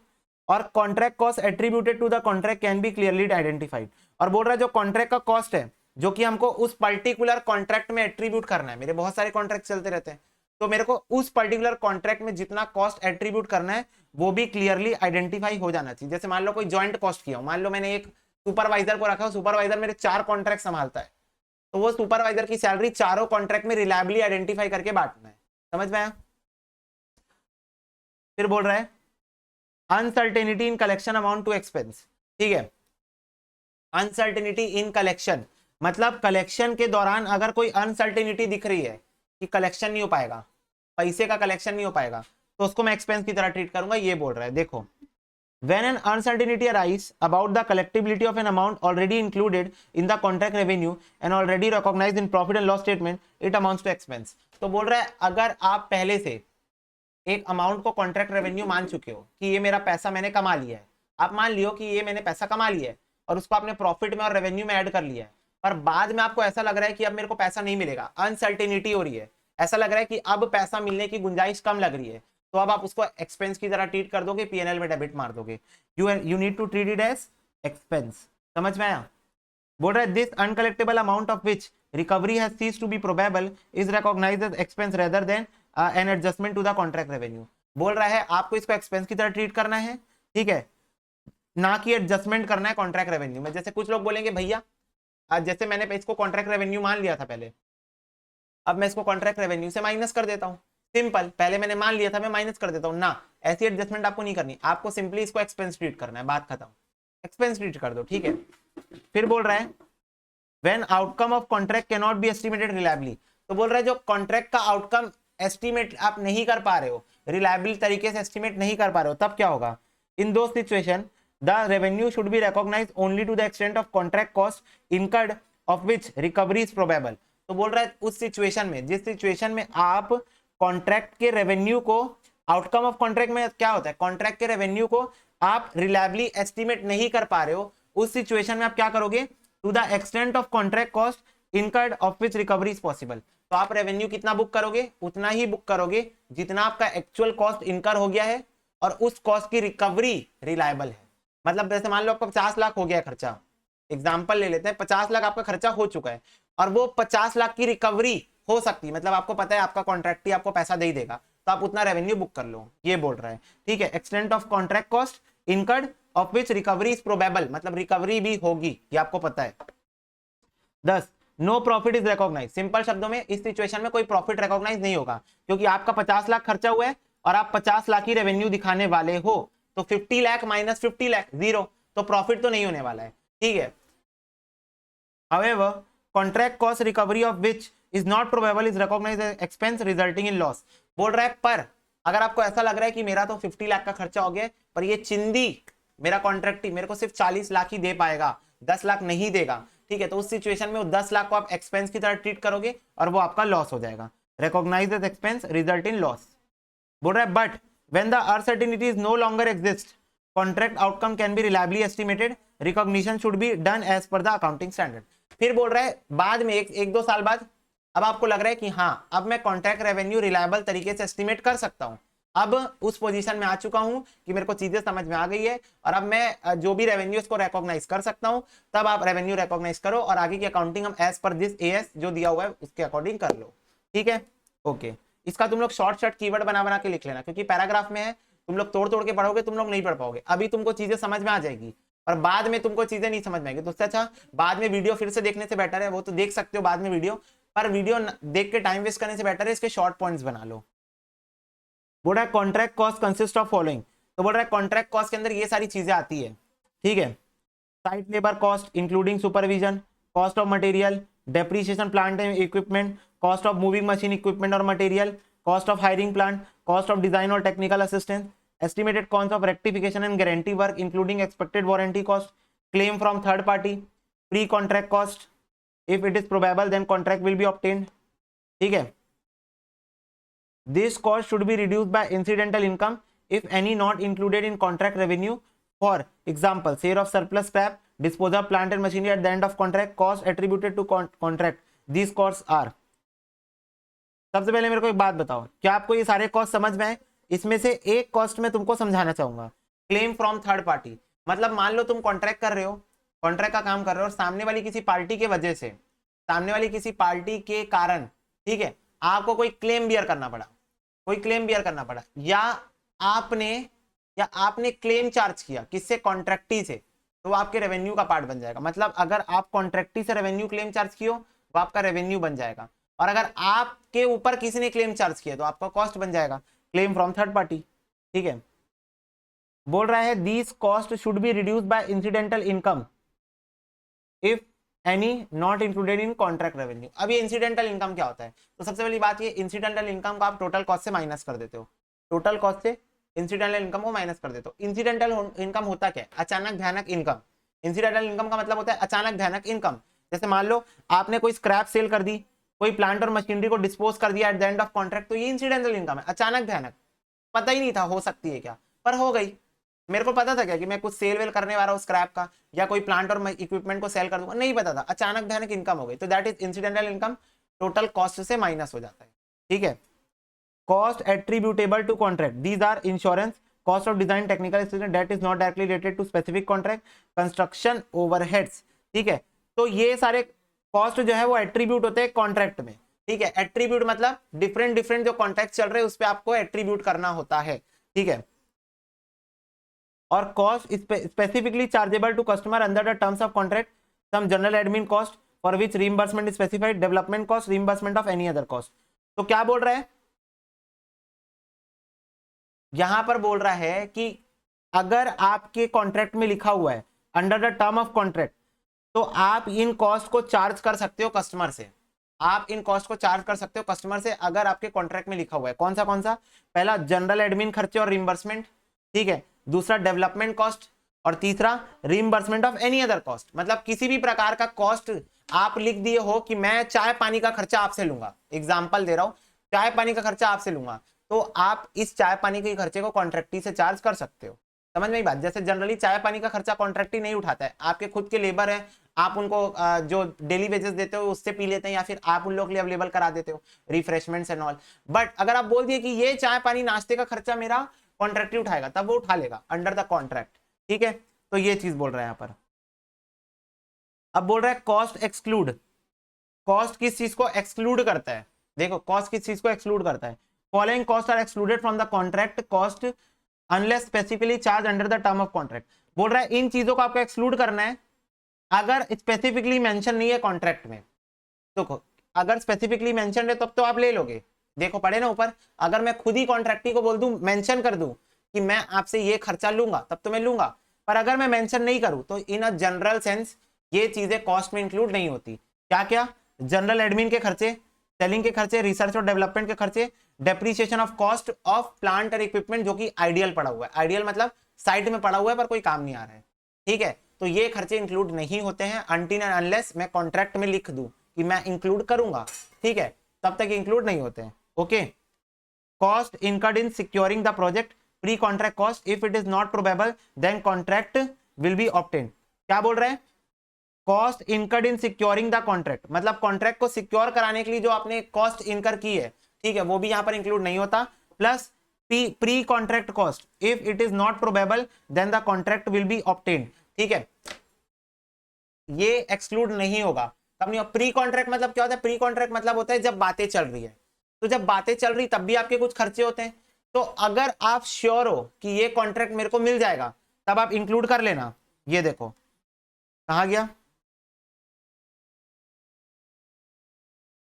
Speaker 1: और contract cost attributed to the contract can be clearly identified. और बोल रहा है जो कॉन्ट्रैक्ट का कॉस्ट है जो कि हमको उस पर्टिकुलर कॉन्ट्रैक्ट में एट्रीब्यूट करना है, मेरे बहुत सारे कॉन्ट्रैक्ट चलते रहते हैं, तो मेरे को उस पर्टिकुलर कॉन्ट्रैक्ट में जितना कॉस्ट एट्रीब्यूट करना है वो भी क्लियरली आइडेंटिफाई हो जाना चाहिए। जैसे मान लो कोई जॉइंट कॉस्ट किया हो, मान लो मैंने एक सुपरवाइजर को रखा हो, सुपरवाइजर मेरे 4 कॉन्ट्रैक्ट संभालता है, तो वो सुपरवाइजर की सैलरी चारों कॉन्ट्रैक्ट में रिलायबली आइडेंटिफाई करके बांटना है। समझ में आया? फिर बोल रहा है uncertainty in collection amount to expense, ठीक है। अनसर्टेनिटी इन कलेक्शन मतलब कलेक्शन के दौरान अगर कोई अनसर्टेनिटी दिख रही है कि कलेक्शन नहीं हो पाएगा, पैसे का कलेक्शन नहीं हो पाएगा, तो उसको मैं एक्सपेंस की तरह ट्रीट करूंगा। ये बोल रहा है, देखो when an uncertainty arise about the collectibility of an amount already included in the contract revenue and already recognized in profit and loss statement, it amounts to expense। तो बोल रहा है अगर आप पहले से एक अमाउंट को कॉन्ट्रैक्ट रेवेन्यू मान चुके हो कि ये मेरा पैसा मैंने कमा लिया है, आप मान लियो कि ये मैंने पैसा कमा लिया है और उसको आपने प्रॉफिट में और रेवेन्यू में ऐड कर लिया है, पर बाद में आपको ऐसा लग रहा है कि अब मेरे को पैसा नहीं मिलेगा, अनसर्टेनिटी हो रही है, ऐसा लग रहा है कि अब पैसा मिलने की गुंजाइश कम लग रही है, तो अब आप उसको एक्सपेंस की तरह ट्रीट कर दोगे, पीएनएल में डेबिट मार दोगे। You need to treat it as expense. समझ में आया? बोल रहा है this uncollectable amount of which recovery has ceased to be probable is recognised as expense rather than an adjustment to the contract revenue. बोल रहा है आपको इसको एक्सपेंस की तरह ट्रीट करना है, ठीक है, ना कि एडजस्टमेंट करना है कॉन्ट्रैक्ट रेवेन्यू में। जैसे कुछ लोग बोलेंगे भैया जैसे मैंने इसको कॉन्ट्रैक्ट रेवेन्यू मान लिया था पहले, अब मैं इसको कॉन्ट्रैक्ट रेवेन्यू से माइनस कर देता हूँ, सिंपल, पहले मैंने मान लिया था मैं माइनस कर देता हूँ ना, ऐसी एडजस्टमेंट आपको नहीं करनी, आपको सिंपली इसको एक्सपेंस ट्रीट करना है, बात खत्म, एक्सपेंस ट्रीट कर दो, ठीक है। फिर बोल रहा है when outcome of contract can not be estimated reliably, तो बोल रहा है जो कॉन्ट्रैक्ट का आउटकम एस्टिमेट आप नहीं कर पा रहे हो, रिलायबल तरीके से एस्टिमेट नहीं कर पा रहे हो, तब क्या होगा? इन दो situation the revenue should be recognised only to the extent of contract cost incurred of which recovery is probable. तो बोल रहा है उस सिचुएशन में, जिस सिचुएशन में आप कॉन्ट्रैक्ट के रेवेन्यू को, आउटकम ऑफ कॉन्ट्रैक्ट में क्या होता है, कॉन्ट्रैक्ट के रेवेन्यू को आप रिलायबली एस्टिमेट नहीं कर पा रहे हो, उस सिचुएशन में आप क्या करोगे? To the extent of contract cost incurred of which recovery is possible. तो आप रेवेन्यू कितना बुक करोगे? उतना ही बुक करोगे जितना आपका एक्चुअल कॉस्ट इनकर हो गया है और उस कॉस्ट की रिकवरी रिलायबल है। मतलब जैसे मान लो आपका 50 लाख हो गया खर्चा, एग्जाम्पल ले लेते हैं, 50 लाख आपका खर्चा हो चुका है और वो 50 लाख की रिकवरी हो सकती है, मतलब आपको पता है आपका कॉन्ट्रैक्ट ही आपको पैसा दे ही देगा, तो आप उतना रेवेन्यू बुक कर लो, ये बोल रहा है, ठीक है। Extent of contract cost incurred of which recovery is probable, मतलब रिकवरी भी होगी, ये आपको पता है। 10 no profit is recognise, simple शब्दों में इस सिचुएशन में कोई प्रॉफिट रिकॉग्नाइज नहीं होगा, क्योंकि आपका 50 लाख खर्चा हुआ है और आप 50 लाख की रेवेन्यू दिखाने वाले हो, तो 50 लाख माइनस 50 लाख जीरो, तो प्रॉफिट तो नहीं होने वाला है, ठीक है। However, contract cost recovery of which is not probable is recognized as expense resulting in loss। बोल रहा है पर अगर आपको ऐसा लग रहा है कि मेरा तो 50 लाख का खर्चा हो गया, पर ये चिंदी मेरा कॉन्ट्रैक्ट ही मेरे को सिर्फ 40 लाख ही दे पाएगा, 10 लाख नहीं देगा, ठीक है, तो उस सिचुएशन में वो 10 लाख को आप एक्सपेंस की तरह ट्रीट करोगे और वो आपका लॉस हो जाएगा, recognise as expense result in loss. बोल रहा है but when the uncertainty is no longer exist contract outcome can be reliably estimated, recognition should be done as per the accounting standard. फिर बोल रहा है बाद में एक दो साल बाद अब आपको लग रहा है कि हाँ अब मैं कॉन्ट्रैक्ट रेवेन्यू रिलायबल तरीके से एस्टिमेट कर सकता हूँ, अब उस पोजीशन में आ चुका हूं कि मेरे को चीजें समझ में आ गई है और अब मैं जो भी रेवेन्यू उसको रिकॉग्नाइज कर सकता हूं, तब आप रेवेन्यू रिकॉग्नाइज करो और आगे की अकाउंटिंग हम एज पर दिस एएस जो दिया हुआ है उसके अकॉर्डिंग कर लो, ठीक है। ओके, इसका तुम लोग शॉर्ट कीवर्ड बना के लिख लेना, क्योंकि पैराग्राफ में है, तुम लोग तोड़ के पढ़ोगे तुम लोग नहीं पढ़ पाओगे, अभी तुमको चीजें समझ में आ जाएगी और बाद में तुमको चीजें नहीं समझ में आएगी, तो उससे अच्छा बाद में वीडियो फिर से देखने से बेटर है, वो तो देख सकते हो बाद में वीडियो, पर वीडियो देख के टाइम वेस्ट करने से बेटर है इसके शॉर्ट पॉइंट्स बना लो। बोल रहा है contract cost consist of following, तो बोल रहा है कॉन्ट्रैक्ट कॉस्ट के अंदर ये सारी चीजें आती है, ठीक है। Site labour cost including supervision, cost of material, depreciation plant and equipment, cost of moving machine equipment और material, cost of hiring plant, cost of design और technical assistance, estimated cost of rectification and guarantee work including expected warranty cost, claim from third party, pre-contract cost, if it is probable then contract will be obtained, ठीक है। This cost should be reduced by incidental income if any not included in contract revenue, for example sale of surplus scrap, disposal of plant and machinery at the end of contract, cost attributed to contract, these costs are। सबसे पहले मेरे को एक बात बताओ, क्या आपको ये सारे कॉस्ट समझ में आए? इसमें से एक कॉस्ट में तुमको समझाना चाहूंगा, क्लेम फ्रॉम थर्ड पार्टी, मतलब मान लो तुम कॉन्ट्रैक्ट कर रहे हो, कॉन्ट्रैक्ट का काम कर रहे हो और सामने वाली किसी पार्टी के वजह से, सामने वाली किसी पार्टी के कारण, ठीक है, आपको कोई क्लेम बियर करना पड़ा, कोई क्लेम बियर करना पड़ा, या आपने क्लेम चार्ज किया किससे? कॉन्ट्रैक्टी से, तो वो आपके रेवेन्यू का पार्ट बन जाएगा। मतलब अगर आप कॉन्ट्रैक्टी से रेवेन्यू क्लेम चार्ज किए हो वो आपका रेवेन्यू बन जाएगा, और अगर आपके ऊपर किसी ने क्लेम चार्ज किया तो आपका कॉस्ट बन जाएगा, क्लेम फ्रॉम थर्ड पार्टी, ठीक है, बोल रहा है these cost should be reduced by incidental income if any not included in contract revenue. अब ये इंसिडेंटल इनकम क्या होता है? तो सबसे पहली बात ये, इंसिडेंटल इनकम को आप टोटल कॉस्ट से माइनस कर देते हो, टोटल कॉस्ट से इंसिडेंटल इनकम को माइनस कर देते हो। इंसिडेंटल इनकम होता क्या है? अचानक भयानक इनकम। इंसिडेंटल इनकम का मतलब होता है अचानक भयानक इनकम। जैसे मान लो आपने कोई स्क्रैप सेल कर दी, कोई प्लांट और मशीनरी को डिस्पोज कर दिया at the end of contract, तो ये इंसिडेंटल इनकम है, अचानक भयानक, पता ही नहीं था हो सकती है क्या, पर हो गई। मेरे को पता था क्या कि मैं कुछ सेल वेल करने वाला हूँ स्क्रैप का, या कोई प्लांट और इक्विपमेंट को सेल कर दूंगा, नहीं पता था, अचानक भयानक इनकम हो गई, तो that is incidental income, total cost से माइनस हो जाता है। ठीक है, cost attributable to contract, these are insurance, cost of design, technical assistant, that is not directly related to specific contract, construction overheads. ठीक है, तो ये सारे कॉस्ट जो है वो एट्रीब्यूट होते हैं कॉन्ट्रैक्ट में। ठीक है, एट्रीब्यूट मतलब डिफरेंट डिफरेंट जो कॉन्ट्रैक्ट चल रहे हैं उस पर आपको एट्रीब्यूट करना होता है। ठीक है, और cost specifically chargeable to customer under the terms of contract, some general admin cost for which reimbursement is specified, development cost, reimbursement of any other cost. तो क्या बोल रहा है यहां पर? बोल रहा है कि अगर आपके कॉन्ट्रैक्ट में लिखा हुआ है under the term of contract, तो आप इन कॉस्ट को चार्ज कर सकते हो कस्टमर से, आप इन कॉस्ट को चार्ज कर सकते हो कस्टमर से अगर आपके कॉन्ट्रैक्ट में लिखा हुआ है। कौन सा? पहला जनरल एडमिन खर्चे और रिइंबर्समेंट, ठीक है, दूसरा डेवलपमेंट कॉस्ट, और तीसरा reimbursement of any other cost. मतलब किसी भी प्रकार का कॉस्ट आप लिख दिए हो कि मैं चाय पानी का खर्चा आपसे लूंगा, एग्जाम्पल दे रहा हूं, चाय पानी का खर्चा आपसे लूंगा, तो आप इस चाय पानी के खर्चे को कॉन्ट्रैक्टी से चार्ज कर सकते हो। समझ में बात? जैसे जनरली चाय पानी का खर्चा कॉन्ट्रैक्टी नहीं उठाता है, आपके खुद के लेबर है, आप उनको जो डेली वेजेस देते हो उससे पी लेते हैं, या फिर आप उन लोगों के लिए अवेलेबल करा देते हो रिफ्रेशमेंट्स एंड ऑल। बट अगर आप बोल दिए कि ये चाय पानी नाश्ते का खर्चा मेरा कॉन्ट्रैक्टी उठाएगा, तब वो उठा लेगा अंडर द कॉन्ट्रैक्ट। ठीक है, तो ये चीज बोल रहा है यहाँ पर। अब बोल रहा है कॉस्ट एक्सक्लूड, कॉस्ट किस चीज को एक्सक्लूड करता है? देखो कॉस्ट किस चीज को एक्सक्लूड करता है, following cost are excluded from the contract cost unless specifically charge under the term of contract. बोल रहा है इन चीजों को आपको एक्सक्लूड करना है अगर स्पेसिफिकली मेंशन नहीं है कॉन्ट्रैक्ट में। देखो अगर स्पेसिफिकली मेंशन है तब तो आप ले लोगे, देखो पढ़े ना ऊपर, अगर मैं खुद ही कॉन्ट्रैक्टी को बोल दूं, मेंशन कर दूं कि मैं आपसे ये खर्चा लूंगा, तब तो मैं लूंगा, पर अगर मैं मेंशन नहीं करूं तो इन अ जनरल सेंस ये चीजें कॉस्ट में इंक्लूड नहीं होती। क्या क्या? जनरल एडमिन के खर्चे, सेलिंग के खर्चे, रिसर्च और डेवलपमेंट के खर्चे, depreciation of cost of plant और इक्विपमेंट जो कि आइडियल पड़ा हुआ है, आइडियल मतलब साइड में पड़ा हुआ है पर कोई काम नहीं आ रहा है। ठीक है, तो ये खर्चे इंक्लूड नहीं होते हैं अनटिल एंड अनलेस मैं कॉन्ट्रैक्ट में लिख दूं कि मैं इंक्लूड करूंगा। ठीक है, तब तक इंक्लूड नहीं होते हैं। Okay, cost incurred in securing the project, pre contract cost, if it is not probable then contract will be obtained. क्या बोल रहे हैं? Cost incurred in securing the contract, मतलब कॉन्ट्रैक्ट को सिक्योर कराने के लिए जो आपने कॉस्ट इनकर की है, ठीक है, वो भी यहां पर इंक्लूड नहीं होता। Plus pre contract cost, if it is not probable then the contract will be obtained. ठीक है, ये एक्सक्लूड नहीं होगा। कब नहीं होगा? प्री कॉन्ट्रैक्ट मतलब क्या होता है? प्री कॉन्ट्रैक्ट मतलब होता है जब बातें चल रही है, तो जब बातें चल रही तब भी आपके कुछ खर्चे होते हैं, तो अगर आप श्योर हो कि ये कॉन्ट्रैक्ट मेरे को मिल जाएगा तब आप इंक्लूड कर लेना। ये देखो कहां गया,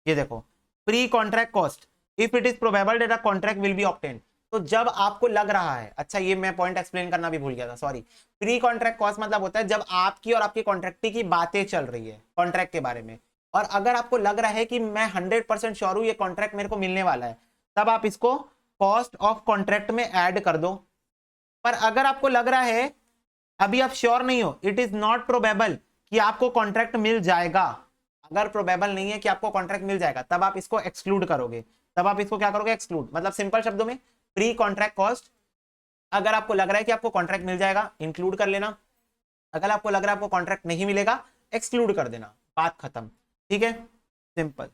Speaker 1: ये देखो pre contract cost, if it is probable that a contract will be obtained. तो जब आपको लग रहा है, अच्छा ये मैं पॉइंट एक्सप्लेन करना भी भूल गया था, सॉरी। प्री कॉन्ट्रैक्ट कॉस्ट मतलब होता है जब आपकी और आपकी कॉन्ट्रैक्टी की बातें चल रही है कॉन्ट्रैक्ट के बारे में, और अगर आपको लग रहा है कि मैं 100% श्योर हूं ये कॉन्ट्रैक्ट मेरे को मिलने वाला है, तब आप इसको कॉस्ट ऑफ कॉन्ट्रैक्ट में ऐड कर दो। पर अगर आपको लग रहा है अभी आप श्योर नहीं हो, इट इज नॉट प्रोबेबल कि आपको कॉन्ट्रैक्ट मिल जाएगा, अगर प्रोबेबल नहीं है कि आपको कॉन्ट्रैक्ट मिल जाएगा, तब आप इसको एक्सक्लूड करोगे। तब आप इसको क्या करोगे? एक्सक्लूड। मतलब सिंपल शब्दों में प्री कॉन्ट्रैक्ट कॉस्ट, अगर आपको लग रहा है कि आपको कॉन्ट्रैक्ट मिल जाएगा इंक्लूड कर लेना, अगर आपको लग रहा है आपको कॉन्ट्रैक्ट नहीं मिलेगा एक्सक्लूड कर देना, बात खत्म। ठीक है, सिंपल।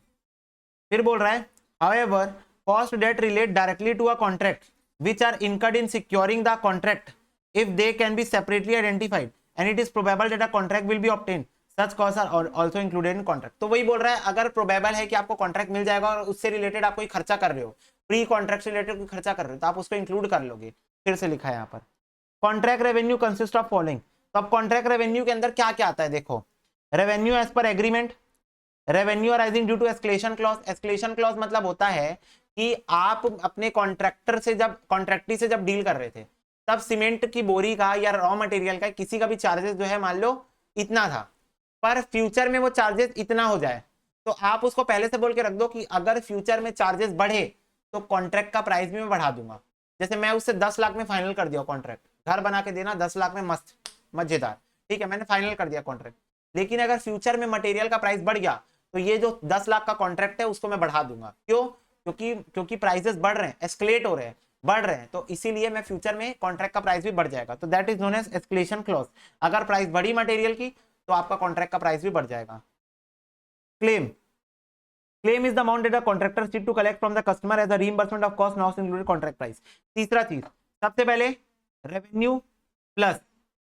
Speaker 1: फिर बोल रहा है however cost that relate directly to a contract which are incurred in securing the contract if they can be separately identified and it is probable that a contract will be obtained such costs are also included in contract। तो वही बोल रहा है अगर probable है कि आपको contract मिल जाएगा और उससे रिलेटेड आप कोई खर्चा कर रहे हो, प्री कॉन्ट्रैक्ट से रिलेटेड कोई खर्चा कर रहे हो, तो आप उसको इंक्लूड कर लोगे। फिर से लिखा है यहाँ पर contract revenue consist of following. तो अब कॉन्ट्रैक्ट रेवेन्यू के अंदर क्या क्या आता है? देखो, revenue as per agreement, revenue arising due to escalation clause. Escalation clause मतलब होता है कि आप अपने कॉन्ट्रैक्टर से जब कॉन्ट्रैक्टी से जब डील कर रहे थे तब सीमेंट की बोरी का या रॉ मटेरियल का किसी का भी चार्जेस जो है मान लो इतना था, पर फ्यूचर में वो चार्जेस इतना हो जाए तो आप उसको पहले से बोल के रख दो कि अगर फ्यूचर में चार्जेस बढ़े तो कॉन्ट्रैक्ट का प्राइस भी मैं बढ़ा दूंगा। जैसे मैं उससे 10 लाख में फाइनल कर दिया कॉन्ट्रैक्ट, घर बना के देना 10 लाख में, मस्त मजेदार, ठीक है, मैंने फाइनल कर दिया कॉन्ट्रैक्ट। लेकिन अगर फ्यूचर में मटेरियल का प्राइस बढ़ गया तो ये जो 10 लाख का कॉन्ट्रैक्ट है उसको मैं बढ़ा दूंगा। क्यों? क्योंकि प्राइसेस बढ़ रहे हैं, एस्केलेट हो रहे हैं, बढ़ रहे हैं, तो इसीलिए मैं फ्यूचर में कॉन्ट्रैक्ट का प्राइस भी बढ़ जाएगा। तो that is known as escalation clause. अगर प्राइस बढ़ी मटेरियल की तो आपका कॉन्ट्रैक्ट का प्राइस भी बढ़ जाएगा। Claim, claim is the amount that the contractor need to collect from the customer as a reimbursement of cost not included contract price। तीसरा चीज, सबसे पहले revenue plus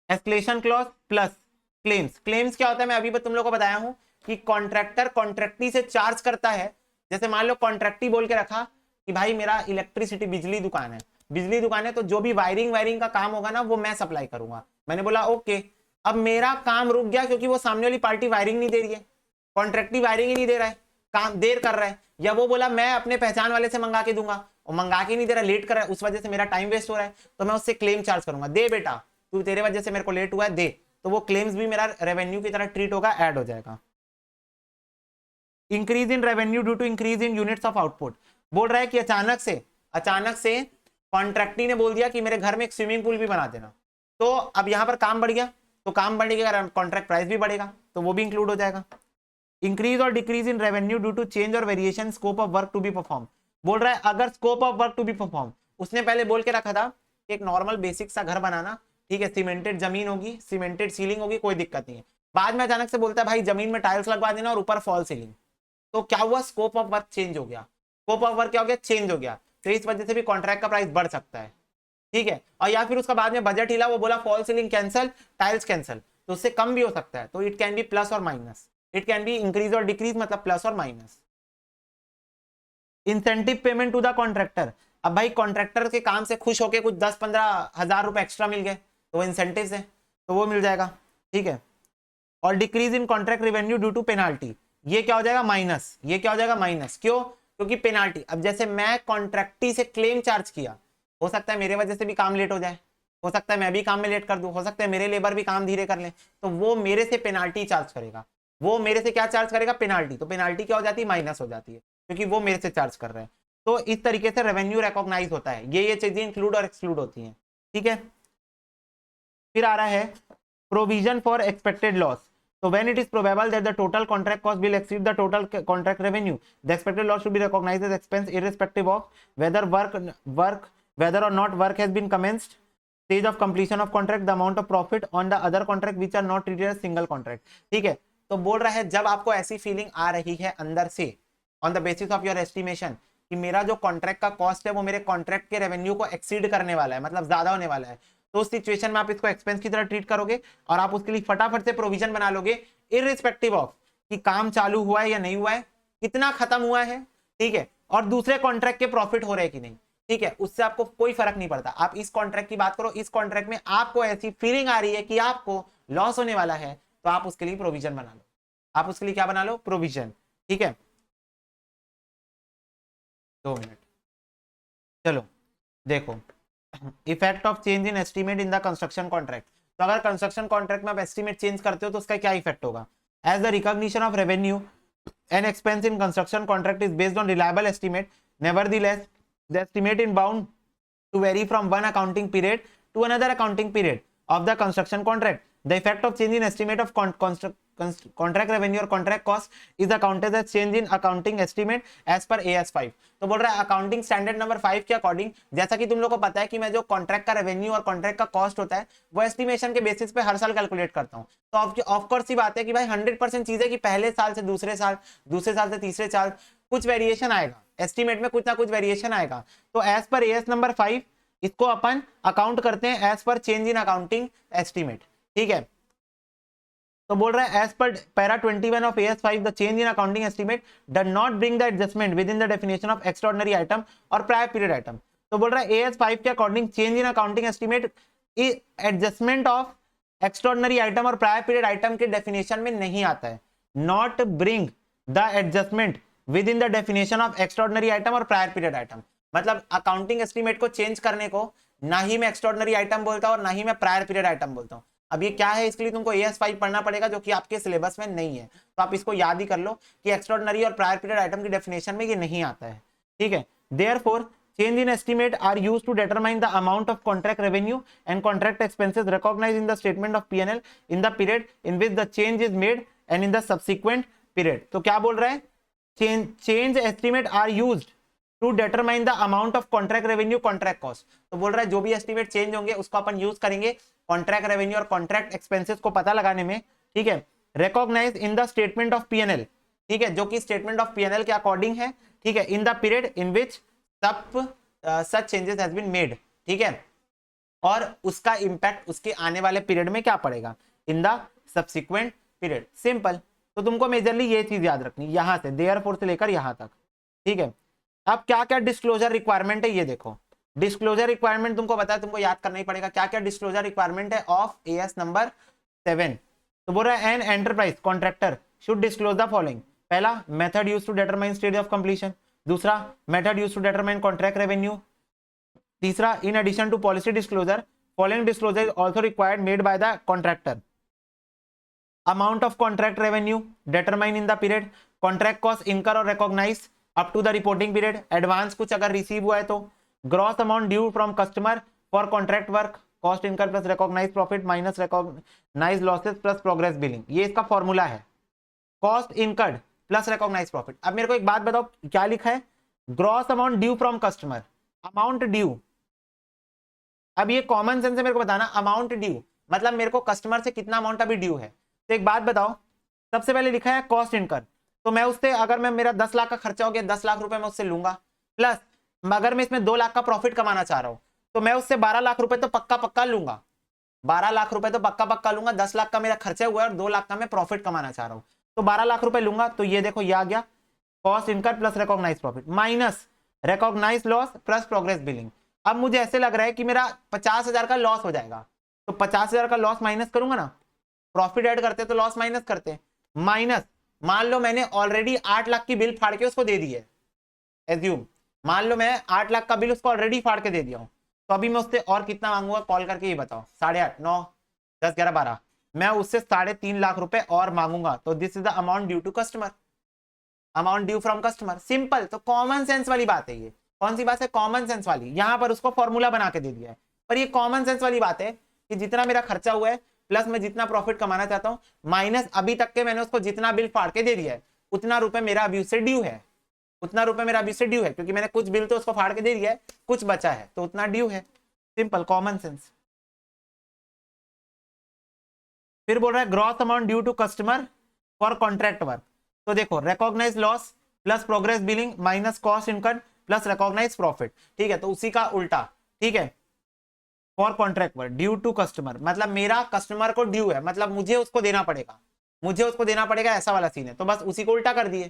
Speaker 1: escalation clause plus claims. Claims क्या होता है मैं अभी तुम लोगों को बताया हूं कि कॉन्ट्रैक्टर कॉन्ट्रैक्टी से चार्ज करता है। जैसे मान लो कॉन्ट्रैक्टी बोल के रखा कि भाई मेरा इलेक्ट्रिसिटी बिजली दुकान है, बिजली दुकान है, तो जो भी वायरिंग का काम होगा ना वो मैं सप्लाई करूंगा। मैंने बोला ओके, अब मेरा काम रुक गया क्योंकि वो सामने वाली पार्टी वायरिंग नहीं दे रही है, कॉन्ट्रैक्टी वायरिंग ही नहीं दे रहा है, काम देर कर रहा है, या वो बोला मैं अपने पहचान वाले से मंगा के दूंगा और मंगा के नहीं दे रहा, लेट कर रहा है, उस वजह से मेरा टाइम वेस्ट हो रहा है, तो मैं उससे क्लेम चार्ज करूंगा। दे बेटा, तू तेरे वजह से मेरे को लेट हुआ है, दे। तो वो क्लेम्स भी मेरा रेवेन्यू की तरह ट्रीट होगा, ऐड हो जाएगा। Increase in revenue due to increase in units of output. बोल रहा है कि अचानक से कॉन्ट्रैक्टी ने बोल दिया कि मेरे घर में एक स्विमिंग पूल भी बना देना, तो अब यहां पर काम बढ़ गया, तो काम बढ़ने के कारण कॉन्ट्रैक्ट प्राइस भी बढ़ेगा, तो वो भी इंक्लूड हो जाएगा। इंक्रीज और decrease in revenue due to change और variation scope of work to be perform. बोल रहा है अगर scope of work to be perform, उसने पहले बोल के रखा था एक नॉर्मल बेसिक सा घर बनाना, ठीक है, सीमेंटेड जमीन होगी, सीमेंटेड सीलिंग होगी, कोई दिक्कत नहीं है। बाद में अचानक से बोलता है भाई जमीन में टाइल्स लगवा देना और ऊपर फॉल सीलिंग, तो क्या हुआ, स्कोप ऑफ वर्क चेंज हो गया। स्कोप ऑफ वर्क क्या हो गया, चेंज हो गया, तो इस वजह से भी कॉन्ट्रैक्ट का प्राइस बढ़ सकता है, ठीक है। और या फिर उसका बाद में बजट हिला, वो बोला false ceiling cancel, tiles cancel, तो उससे कम भी हो सकता है, तो इट कैन बी प्लस और minus, it can be increase और डिक्रीज, मतलब प्लस और minus. Incentive payment to the contractor. अब भाई कॉन्ट्रैक्टर के काम से खुश होके कुछ 10-15 हजार रुपए एक्स्ट्रा मिल गए तो वो इंसेंटिव है, तो वो मिल जाएगा, ठीक है। और decrease in contract revenue due to penalty, ये क्या हो जाएगा, माइनस, ये क्या हो जाएगा, माइनस। क्यों? क्योंकि पेनाल्टी, अब जैसे मैं कॉन्ट्रैक्टी से क्लेम चार्ज किया, हो सकता है मेरे वजह से भी काम लेट हो जाए, हो सकता है मैं भी काम में लेट कर दूं, हो सकता है मेरे लेबर भी काम धीरे कर ले, तो वो मेरे से पेनाल्टी चार्ज करेगा। वो मेरे से क्या चार्ज करेगा, पेनाल्टी। तो पेनाल्टी क्या हो जाती है, माइनस हो जाती है, क्योंकि वो मेरे से चार्ज कर रहे हैं। तो इस तरीके से रेवेन्यू रिकॉग्नाइज होता है, ये चीजें इंक्लूड और एक्सक्लूड होती हैं, ठीक है। फिर आ रहा है provision for expected loss. So when it is probable that the total contract cost will exceed the total contract revenue, the expected loss should be recognized as expense irrespective of whether or not work has been commenced, stage of completion of contract, the amount of profit on the other contract which are not treated as single contract। ठीक है, तो बोल रहा है जब आपको ऐसी feeling आ रही है अंदर से on the basis of your estimation कि मेरा जो कॉन्ट्रैक्ट का कॉस्ट है वो मेरे कॉन्ट्रैक्ट के रेवेन्यू को एक्सीड करने वाला है, मतलब ज्यादा होने वाला है, तो उस सिचुएशन में आप इसको एक्सपेंस की तरह ट्रीट करोगे और आप उसके लिए फटाफट से प्रोविजन बना लोगे, इररिस्पेक्टिव ऑफ कि काम चालू हुआ है या नहीं हुआ है, कितना खत्म हुआ है, ठीक है, और दूसरे कॉन्ट्रैक्ट के प्रॉफिट हो रहे हैं कि नहीं, ठीक है, उससे आपको कोई फर्क नहीं पड़ता। आप इस कॉन्ट्रैक्ट की बात करो, इस कॉन्ट्रैक्ट में आपको ऐसी फीलिंग आ रही है कि आपको लॉस होने वाला है, तो आप उसके लिए प्रोविजन बना लो, आप उसके लिए क्या बना लो, प्रोविजन, ठीक है। 2 मिनट, चलो देखो, effect of change in estimate in the construction contract. तो अगर कंस्ट्रक्शन कॉन्ट्रैक्ट में आप एस्टीमेट चेंज करते हो तो उसका क्या इफेक्ट होगा, as the recognition of revenue and expense in construction contract is based on reliable estimate, nevertheless the estimate in bound to vary from one accounting period to another accounting period of the construction contract. The effect of change in estimate of contract revenue or contract cost is accounted as change in accounting estimate as per AS5। तो बोल रहा है accounting standard number 5 के according, जैसा कि तुम लोगों को पता है कि मैं जो कॉन्ट्रैक्ट का रेवेन्यू और कॉन्ट्रैक्ट का कॉस्ट होता है वो एस्टिमेशन के बेसिस पे हर साल कैलकुलेट करता हूं। तो ऑफ कोर्स ही बात है कि भाई 100% चीजें कि पहले साल से दूसरे साल, दूसरे साल से तीसरे साल कुछ वेरिएशन आएगा, एस्टिमेट में कुछ ना कुछ वेरिएशन आएगा। तो एज पर AS नंबर 5 इसको अपन अकाउंट करते हैं as per change in accounting estimate, ठीक है। तो बोल रहा है as per para 21 of AS5 the change in accounting estimate does not bring the adjustment within the definition of extraordinary item और प्रायर पीरियड आइटम। तो बोल रहा है AS5 के according change in accounting estimate adjustment of extraordinary item और prior period item के definition में नहीं आता है। Not bring the adjustment within the definition of extraordinary item और प्रायर पीरियड आइटम। मतलब अकाउंटिंग एस्टिमेट को चेंज करने को ना ही मैं एक्स्ट्राऑर्डिनरी आइटम बोलता हूं और ना ही मैं प्रायर पीरियड आइटम बोलता हूं। अब ये क्या है, इसके लिए तुमको AS5 पढ़ना पड़ेगा जो कि आपके सिलेबस में नहीं है, तो आप इसको याद ही कर लो कि एक्स्ट्राऑर्डिनरी और प्रायर पीरियड आइटम की डेफिनेशन में ये नहीं आता है, ठीक है। Therefore change in estimate are used to determine the amount of contract revenue and contract expenses recognized in the statement of P&L in the period in which the change is made and in the subsequent period। तो क्या बोल रहा है, change estimate are used to determine the amount of contract revenue contract cost। तो बोल रहा है जो भी एस्टिमेट चेंज होंगे उसको अपन यूज करेंगे कॉन्ट्रैक्ट रेवेन्यू और कॉन्ट्रैक्ट एक्सपेंसेस को पता लगाने में, ठीक है। Recognise in the statement of P&L, ठीक है, जो कि स्टेटमेंट ऑफ P&L के अकॉर्डिंग है, ठीक है, इन the period in which such changes has been made, ठीक है, और उसका इंपैक्ट उसके आने वाले पीरियड में क्या पड़ेगा, in the subsequent period. Simple. तो तुमको मेजरली ये चीज याद रखनी, यहां से देयरफॉर से लेकर यहां तक, ठीक है। अब क्या क्या डिस्क्लोजर रिक्वायरमेंट है ये देखो। डिस्क्लोजर रिक्वायरमेंट तुमको बताया, तुमको याद करना ही पड़ेगा क्या क्या डिस्क्लोजर रिक्वायरमेंट है ऑफ AS नंबर 7। तो बोल रहा है an enterprise contractor should disclose the following. पहला, method used to determine stage of completion. दूसरा, method used to determine contract revenue. तीसरा, in addition to policy disclosure following disclosure also required made by the contractor. Amount of contract revenue determine in the period, contract cost incur और recognise up to the reporting period, advance कुछ अगर receive हुआ है तो, gross amount due from customer for contract work, cost incur plus recognise profit minus recognise losses plus progress billing. ये इसका formula है, cost incurred plus recognise profit. अब मेरे को एक बात बताओ क्या लिखा है, gross amount due from customer, amount due. अब ये कॉमन सेंस से मेरे को बताना, अमाउंट ड्यू मतलब मेरे को कस्टमर से कितना अमाउंट अभी ड्यू है। तो एक बात बताओ, सबसे पहले लिखा है कॉस्ट इनकर, तो मैं उससे अगर मैं मेरा 10 लाख का खर्चा हो गया, 10 लाख रुपए मैं उससे लूंगा, प्लस अगर मैं इसमें 2 लाख का प्रॉफिट कमाना चाह रहा हूं तो मैं उससे 12 लाख रुपए तो पक्का लूंगा, 12 लाख रुपए तो पक्का लूंगा। 10 लाख का मेरा खर्चा हुआ है और 2 लाख का मैं प्रॉफिट कमाना चाह रहा हूं, तो 12 लाख रुपए लूंगा। तो ये देखो ये आ गया cost incur plus recognise profit minus recognise loss plus progress billing. अब मुझे ऐसे लग रहा है कि मेरा 50,000 का लॉस हो जाएगा, तो 50,000 का लॉस माइनस करूंगा ना, प्रॉफिट ऐड करते तो लॉस माइनस करते, माइनस मान लो मैंने ऑलरेडी 8 लाख की बिल फाड़ के उसको दे दी है, एज्यूम मान लो मैं 8 लाख का बिल उसको ऑलरेडी फाड़ के दे दिया हूं, तो अभी मैं उससे और कितना मांगूंगा, कॉल करके ये बताओ, 8.5 9 10 11 12, मैं उससे 3.5 लाख रुपए और मांगूंगा। तो this is the amount due to customer, amount due from customer. Simple. तो कॉमन सेंस वाली बात है ये। कौन सी बात है, कॉमन सेंस वाली। यहां पर उसको फॉर्मूला बना के दे दिया है, पर ये कॉमन सेंस वाली बात है कि जितना मेरा खर्चा हुआ है प्लस मैं जितना प्रॉफिट कमाना चाहता हूं माइनस अभी तक के मैंने उसको जितना बिल फाड़ के दे दिया है उतना रुपए मेरा अभी उससे ड्यू है, उतना रुपए मेरा अभी से ड्यू है, क्योंकि मैंने कुछ बिल तो उसको फाड़ के दे दिया है, कुछ बचा है तो उतना ड्यू है। Simple, common sense. फिर बोल रहा है gross amount due to customer for contract work. तो देखो recognise loss plus progress billing minus cost incurred plus recognise profit, ठीक है। तो उसी का उल्टा, ठीक है, for contract work due to customer मतलब मेरा कस्टमर को ड्यू है, मतलब मुझे उसको देना पड़ेगा, मुझे उसको देना पड़ेगा, ऐसा वाला सीन है। तो बस उसी को उल्टा कर दिए,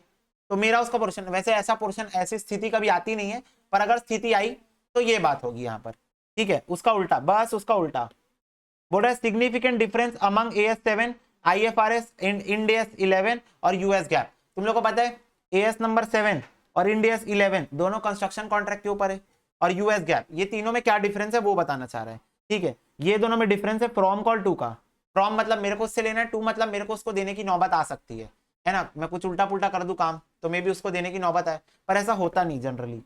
Speaker 1: तो मेरा उसका पोर्शन, वैसे ऐसा पोर्शन ऐसी स्थिति कभी आती नहीं है, पर अगर स्थिति आई तो ये बात होगी यहाँ पर, ठीक है, उसका उल्टा, बस उसका उल्टा। बोल रहा है significant difference among AS7 IFRS Ind AS 11 और US गैप। तुम लोग को पता है AS नंबर 7 और इंड AS 11 दोनों कंस्ट्रक्शन कॉन्ट्रैक्ट के ऊपर है, और US गैप, ये तीनों में क्या डिफरेंस है वो बताना चाह रहा है, ठीक है। ये दोनों में डिफरेंस है फ्रॉम कॉल टू का। फ्रॉम मतलब मेरे को उससे लेना है, टू मतलब मेरे को उसको देने की नौबत आ सकती है ना, मैं कुछ उल्टा पुल्टा कर दूं काम तो मे भी उसको देने की नौबत आए, पर ऐसा होता नहीं जनरली।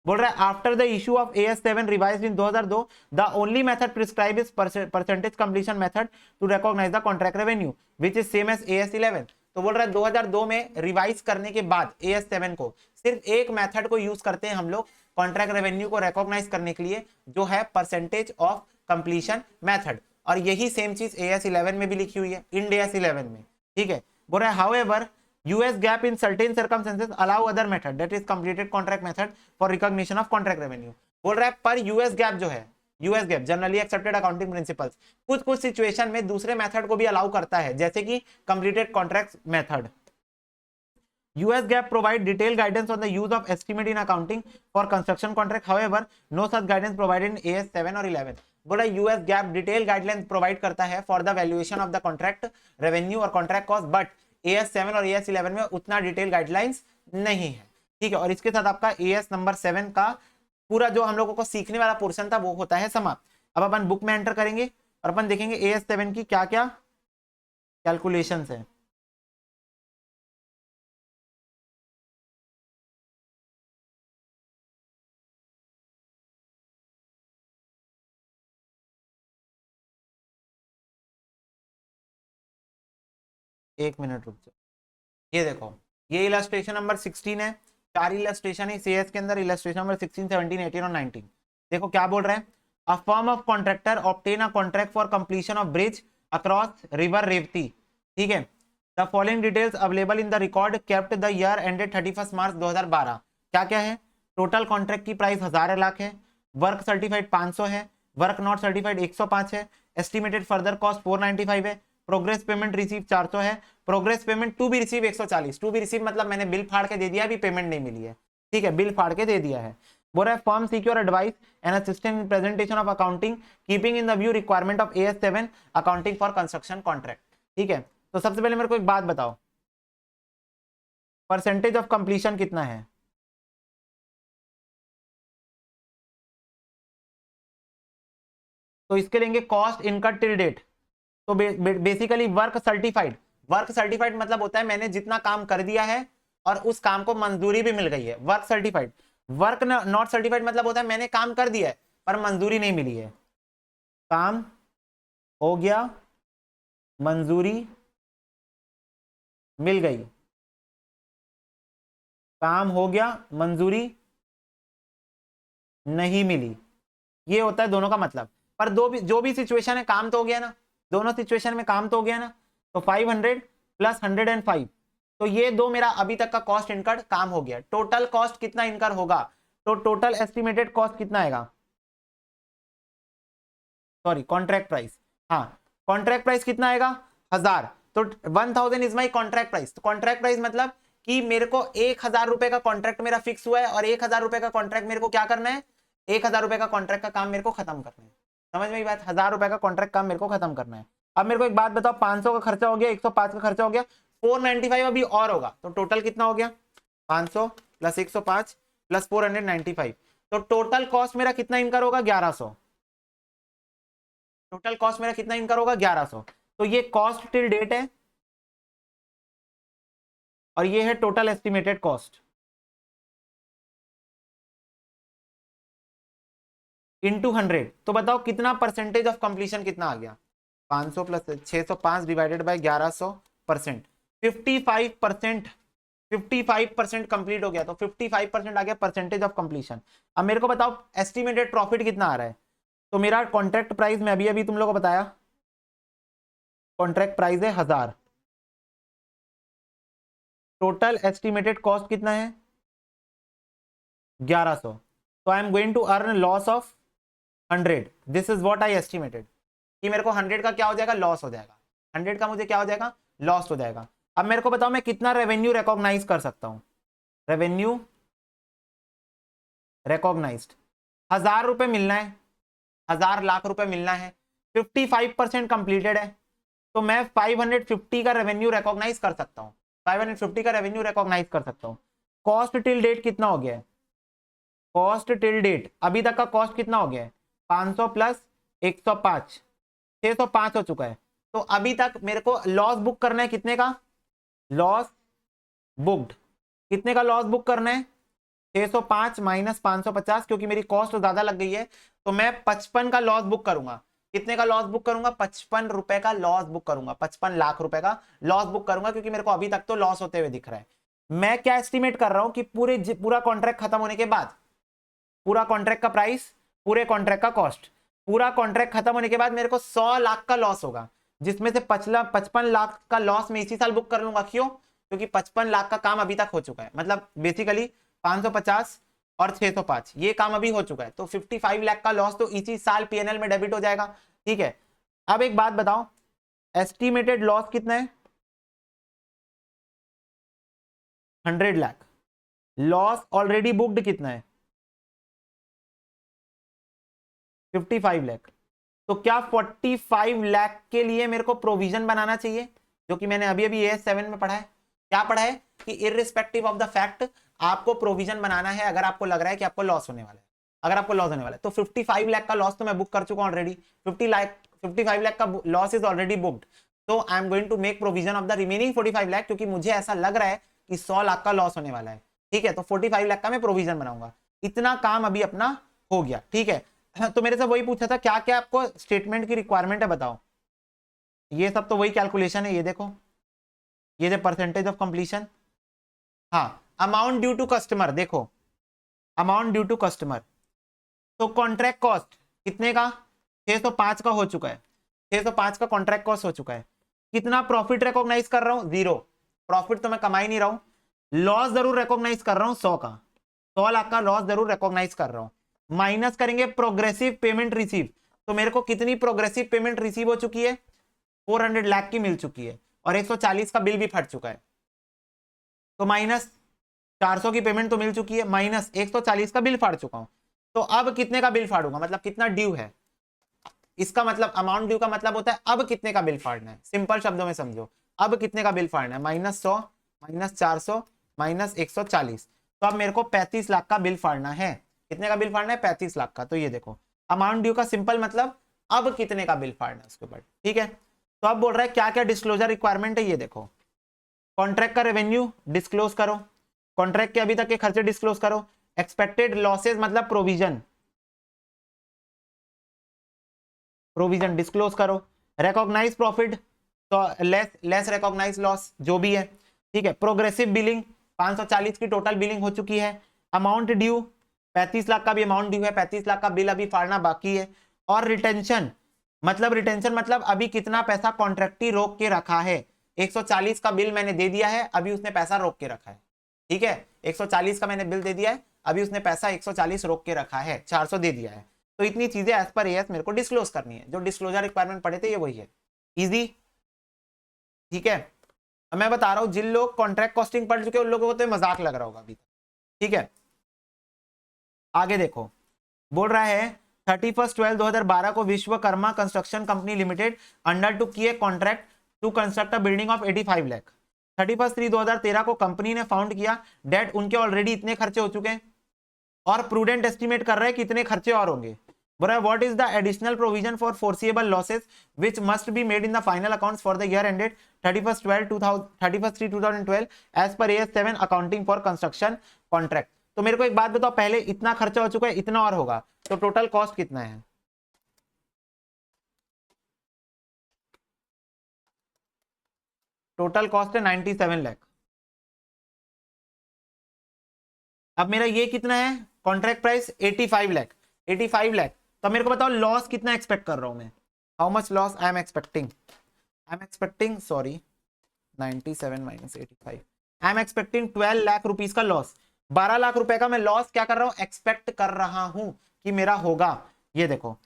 Speaker 1: बोल रहा है after the issue of AS7 revised in 2002 the only method prescribe is percentage completion method to recognise the contract revenue which is same as AS 11। तो बोल रहा है 2002 में रिवाइज करने के बाद AS7 को सिर्फ एक मेथड को यूज करते हैं हम लोग कॉन्ट्रैक्ट रेवेन्यू को रिकॉग्नाइज करने के लिए, जो है परसेंटेज ऑफ कंप्लीशन मेथड, और यही सेम चीज AS 11 में भी लिखी हुई है, इंड AS 11 में, ठीक है। बोल रहा है however US gap in certain circumstances allow other method that is completed contract method for recognition of contract revenue। बोल रहा है पर US gap जो है, US gap generally accepted accounting principles कुछ सिचुएशन में दूसरे मेथड को भी अलाउ करता है, जैसे कि completed contract method. US gap provide detailed guidance on the use of estimate in accounting for construction contract, however no such guidance provided in AS 7 और 11। बोला US gap detail guidelines provide करता है for the valuation of the contract revenue और contract cost, but AS 7 और AS 11 में उतना detail guidelines नहीं है, ठीक है। और इसके साथ आपका एएस नंबर 7 का पूरा जो हम लोगों को सीखने वाला पोर्शन था वो होता है समाप्त। अब अपन बुक में एंटर करेंगे और अपन देखेंगे एएस 7 की क्या क्या कैलकुलेशंस है। एक मिनट रुक जाओ, ये देखो, ये इलस्ट्रेशन नंबर 16 है, 4 इलस्ट्रेशन है सीएस के अंदर, इलस्ट्रेशन नंबर 16, 17, 18 और 19। देखो क्या बोल रहे हैं, a firm of contractor obtain a contract for completion of bridge across river Revati, ठीक है। The following details available in the record kept the year ended 31 March 2012। क्या क्या है, टोटल कॉन्ट्रैक्ट की प्राइस 1000 लाख है, वर्क सर्टिफाइड 500 है, वर्क नॉट सर्टिफाइड 105 है, estimated further cost 495 है, प्रोग्रेस पेमेंट रिसीव 400 है, progress payment to be receive 140। To be receive मतलब मैंने बिल फाड़ के दे दिया, अभी पेमेंट नहीं मिली है, ठीक है, बिल फाड़ के दे दिया है। बोल रहा है firm secure advice and assistant in presentation of accounting keeping in the view requirement of as 7 accounting for construction contract, ठीक है। तो सबसे पहले मेरे को एक बात बताओ, परसेंटेज ऑफ कंप्लीशन कितना है? तो इसके लेंगे कॉस्ट इनकट टिल डेट। तो बेसिकली वर्क सर्टिफाइड मतलब होता है मैंने जितना काम कर दिया है और उस काम को मंजूरी भी मिल गई है, work certified. Work not certified मतलब होता है मैंने काम कर दिया है पर मंजूरी नहीं मिली है, काम हो गया, मंजूरी मिल गई, काम हो गया, मंजूरी नहीं मिली, ये होता है दोनों का मतलब। पर जो भी सिचुएशन है काम तो हो गया ना, दोनों सिचुएशन में काम तो हो गया ना। तो 500 प्लस 105, तो ये दो मेरा अभी तक का कॉस्ट इनकर्ड काम हो गया। टोटल कॉस्ट कितना इनकर होगा, तो टोटल एस्टिमेटेड कॉस्ट कितना आएगा, सॉरी कॉन्ट्रैक्ट प्राइस, हाँ कॉन्ट्रैक्ट प्राइस कितना आएगा 1000। तो 1000 इज माई कॉन्ट्रैक्ट प्राइस। तो कॉन्ट्रैक्ट प्राइस मतलब कि मेरे को 1000 रुपए का कॉन्ट्रैक्ट मेरा फिक्स हुआ है और 1000 रुपए का कॉन्ट्रैक्ट मेरे को क्या करना है, 1000 रुपए का कॉन्ट्रैक्ट का काम मेरे को खत्म करना है। समझ में बात, 1000 रुपए का कॉन्ट्रैक्ट काम मेरे को खत्म करना है। अब मेरे को एक बात बताओ, 500 का खर्चा हो गया, 105 का खर्चा हो गया, 495 अभी और होगा, तो टोटल कितना हो गया 500 प्लस 105 प्लस 495, तो टोटल कॉस्ट मेरा कितना इनकर होगा 1100। टोटल कॉस्ट मेरा कितना इनकर होगा 1100। तो ये कॉस्ट टिल डेट है और ये है टोटल एस्टिमेटेड कॉस्ट इंटू 100। तो बताओ कितना परसेंटेज ऑफ कंप्लीशन कितना आ गया, 500 प्लस 605 डिवाइडेड बाय 1100%, 55%। 55% कंप्लीट हो गया, तो 55% आ गया परसेंटेज ऑफ कंप्लीशन। अब मेरे को बताओ एस्टिमेटेड प्रॉफिट कितना आ रहा है। तो मेरा कॉन्ट्रैक्ट प्राइस में अभी अभी तुम लोगों को बताया, कॉन्ट्रैक्ट प्राइस है 1000, टोटल एस्टिमेटेड कॉस्ट कितना है 1100। तो I am going to earn loss of 100, this is what I estimated, कि मेरे को 100 का क्या हो जाएगा लॉस हो जाएगा, 100 का मुझे क्या हो जाएगा लॉस हो जाएगा। अब मेरे को बताओ मैं कितना रेवेन्यू रिकॉग्नाइज कर सकता हूं, रेवेन्यू रिकॉग्नाइज्ड 1000 रुपए मिलना है, 1000 लाख रुपए मिलना है, 55% कंप्लीटेड है, तो मैं 550 का रेवेन्यू रिकॉग्नाइज कर सकता हूं, 550 का रेवेन्यू रिकॉग्नाइज कर सकता हूं। कॉस्ट टिल डेट कितना हो गया है, कॉस्ट टिल डेट अभी तक का कॉस्ट कितना हो गया है 500 प्लस 105, 605 हो चुका है। तो अभी तक मेरे को लॉस बुक करना है कितने का, लॉस बुक्ड कितने का लॉस बुक करना है 605 माइनस 550, क्योंकि मेरी कॉस्ट ज्यादा लग गई है तो मैं 55 का लॉस बुक करूंगा। कितने का लॉस बुक करूंगा 55 रुपए का लॉस बुक करूंगा, 55 लाख रुपए का लॉस बुक करूंगा, क्योंकि मेरे को अभी तक तो लॉस होते हुए दिख रहा है। मैं क्या एस्टिमेट कर रहा हूं कि पूरा कॉन्ट्रैक्ट खत्म होने के बाद, पूरा कॉन्ट्रैक्ट का प्राइस, पूरे कॉन्ट्रैक्ट का कॉस्ट, पूरा कॉन्ट्रैक्ट खत्म होने के बाद मेरे को 100 लाख का लॉस होगा, जिसमें से 55 लाख का लॉस मैं इसी साल बुक कर लूंगा। क्यों, क्योंकि 55 लाख का काम अभी तक हो चुका है, मतलब बेसिकली 550 और 605 ये काम अभी हो चुका है, तो 55 लाख का लॉस तो इसी साल पीएनएल में डेबिट हो जाएगा, ठीक है। अब एक बात बताओ एस्टिमेटेड लॉस कितना है 100 लाख, लॉस ऑलरेडी बुक्ड कितना है 55 लाख। तो क्या 45 लाख के लिए मेरे को प्रोविजन बनाना चाहिए, जो कि मैंने अभी अभी AS7 में पढ़ा है। क्या पढ़ा है कि इररिस्पेक्टिव ऑफ द फैक्ट आपको प्रोविजन बनाना है अगर आपको लग रहा है कि आपको लॉस होने वाला है। अगर आपको लॉस होने वाला है तो 55 लाख का लॉस तो मैं बुक कर चुका हूं ऑलरेडी, 55 लाख का लॉस इज ऑलरेडी बुक्ड, तो I am going to make provision of the remaining 45 lakh, क्योंकि मुझे ऐसा लग रहा है कि 100 लाख का लॉस होने वाला है। ठीक है, तो 45 लाख का मैं प्रोविजन बनाऊंगा। इतना काम अभी अपना हो गया। ठीक है, तो मेरे से वही पूछा था क्या क्या आपको स्टेटमेंट की रिक्वायरमेंट है बताओ। ये सब तो वही कैलकुलेशन है, ये देखो, ये जो परसेंटेज ऑफ कंप्लीशन। हाँ, अमाउंट ड्यू टू कस्टमर, देखो अमाउंट ड्यू टू कस्टमर, तो कॉन्ट्रैक्ट कॉस्ट कितने का, 605 का हो चुका है, 605 का कॉन्ट्रैक्ट कॉस्ट हो चुका है। कितना प्रॉफिट रिकॉग्नाइज कर रहा हूं, 0, प्रॉफिट तो मैं कमा ही नहीं रहा हूं। लॉस जरूर रिकॉग्नाइज कर रहा हूं 100 का, 100 लाख का लॉस जरूर रिकॉग्नाइज कर रहा हूं। माइनस करेंगे प्रोग्रेसिव पेमेंट रिसीव, तो मेरे को कितनी प्रोग्रेसिव पेमेंट रिसीव हो चुकी है, 400 लाख की मिल चुकी है, और 140 का बिल भी फट चुका है, तो माइनस 400 की पेमेंट तो मिल चुकी है, माइनस 140 का बिल फाड़ चुका हूं। तो अब कितने का बिल फाड़ूंगा, मतलब कितना ड्यू है, इसका मतलब अमाउंट ड्यू का मतलब होता है अब कितने का बिल फाड़ना है। सिंपल शब्दों में समझो, अब कितने का बिल फाड़ना है, -100 -400 -140, तो अब मेरे को 35 लाख का बिल फाड़ना है। कितने का बिल फाड़ना है, 35 लाख का। तो ये देखो अमाउंट ड्यू का सिंपल मतलब अब कितने का बिल फाड़ना है उसके ऊपर। ठीक है, तो अब बोल रहा है क्या क्या डिस्क्लोजर रिक्वायरमेंट है, ये देखो कॉन्ट्रैक्ट का रेवेन्यू डिस्क्लोज करो, कॉन्ट्रैक्ट के अभी तक के खर्चे डिस्क्लोज करो, एक्सपेक्टेड लॉसेस मतलब प्रोविजन, प्रोविजन डिस्क्लोज करो, रिकॉग्नाइज प्रॉफिट तो लेस रिकॉग्नाइज लॉस जो भी है। ठीक है, प्रोग्रेसिव बिलिंग 540 की टोटल बिलिंग हो चुकी है। अमाउंट ड्यू 35 लाख का भी अमाउंट ड्यू है, 35 लाख का बिल अभी फाड़ना बाकी है। और रिटेंशन मतलब अभी कितना पैसा कॉन्ट्रैक्टी रोक के रखा है, 140 का बिल मैंने दे दिया है, अभी उसने पैसा रोक के रखा है। ठीक है, 140 का मैंने बिल दे दिया है, अभी उसने पैसा 140 रोक के रखा है, 400 दे दिया है। तो इतनी चीजें एज पर एएस मेरे को डिस्क्लोज करनी है, जो डिस्क्लोजर रिक्वायरमेंट पढ़े थे ये वही है, इजी। ठीक है, अब मैं बता रहा हूं जिन लोग कॉन्ट्रैक्ट कॉस्टिंग पढ़ चुके हैं उन लोगों को तो मजाक लग रहा होगा अभी तक। ठीक है, आगे देखो बोल रहा है 31/12/2012 को Vishwakarma construction company limited under to किए contract to construct a building of 85 lakh. 31/3/2013 को कंपनी ने फाउंड किया डेट उनके ऑलरेडी इतने खर्चे हो चुके हैं और प्रूडेंट एस्टिमेट कर रहे हैं कितने खर्चे और होंगे। बोल रहा है what is the additional provision for foreseeable losses which must be made in the final accounts for the year ended 31/3/2012 as per AS 7 accounting for construction contract. तो मेरे को एक बात बताओ, पहले इतना खर्चा हो चुका है, इतना और होगा, तो टोटल कॉस्ट कितना है, टोटल कॉस्ट है 97 लाख। अब मेरा ये कितना है, कॉन्ट्रैक्ट प्राइस 85 लाख, 85 लाख। तो मेरे को बताओ लॉस कितना एक्सपेक्ट कर रहा हूं मैं, how much loss I am expecting sorry 97 - 85, I am expecting 12 lakh rupees का लॉस। 12 लाख रुपए का मैं लॉस क्या कर रहा हूं, एक्सपेक्ट कर रहा हूं कि मेरा होगा। ये देखो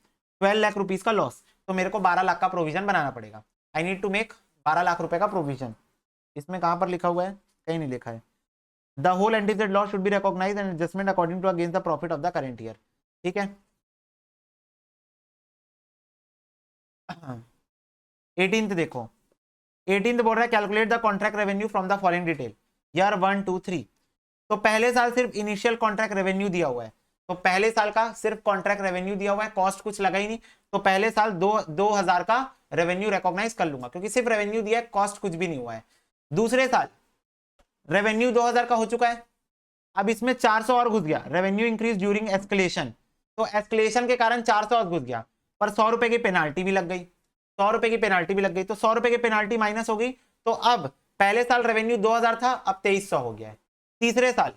Speaker 1: 12 लाख रुपीज का लॉस, तो मेरे को 12 लाख का प्रोविजन बनाना पड़ेगा। I need to make 12 lakh रुपए का प्रोविजन। इसमें कहां पर लिखा हुआ है, कहीं नहीं लिखा है। The whole anticipated loss should be recognised and adjustment according to against the profit of the current year. ठीक है, 18th देखो, 18th बोल रहा है calculate the contract revenue from the following detail year 1 2 3। तो पहले साल सिर्फ इनिशियल कॉन्ट्रैक्ट रेवेन्यू दिया हुआ है, तो पहले साल का सिर्फ कॉन्ट्रैक्ट रेवेन्यू दिया हुआ है, कॉस्ट कुछ लगा ही नहीं, तो पहले साल 2000 का रेवेन्यू रिकॉग्नाइज कर लूंगा क्योंकि सिर्फ रेवेन्यू दिया है, कॉस्ट कुछ भी नहीं हुआ है। दूसरे साल रेवेन्यू 2000 का हो चुका है, अब इसमें 400 और घुस गया, रेवेन्यू इंक्रीज ड्यूरिंग एस्केलेशन, तो एस्केलेशन के कारण 400 और घुस गया, पर 100 रुपए की पेनाल्टी भी लग गई, 100 रुपए की पेनाल्टी भी लग गई, तो 100 रुपए की पेनाल्टी माइनस हो गई। तो अब पहले साल रेवेन्यू 2000 था, अब 2300 हो गया है। तीसरे साल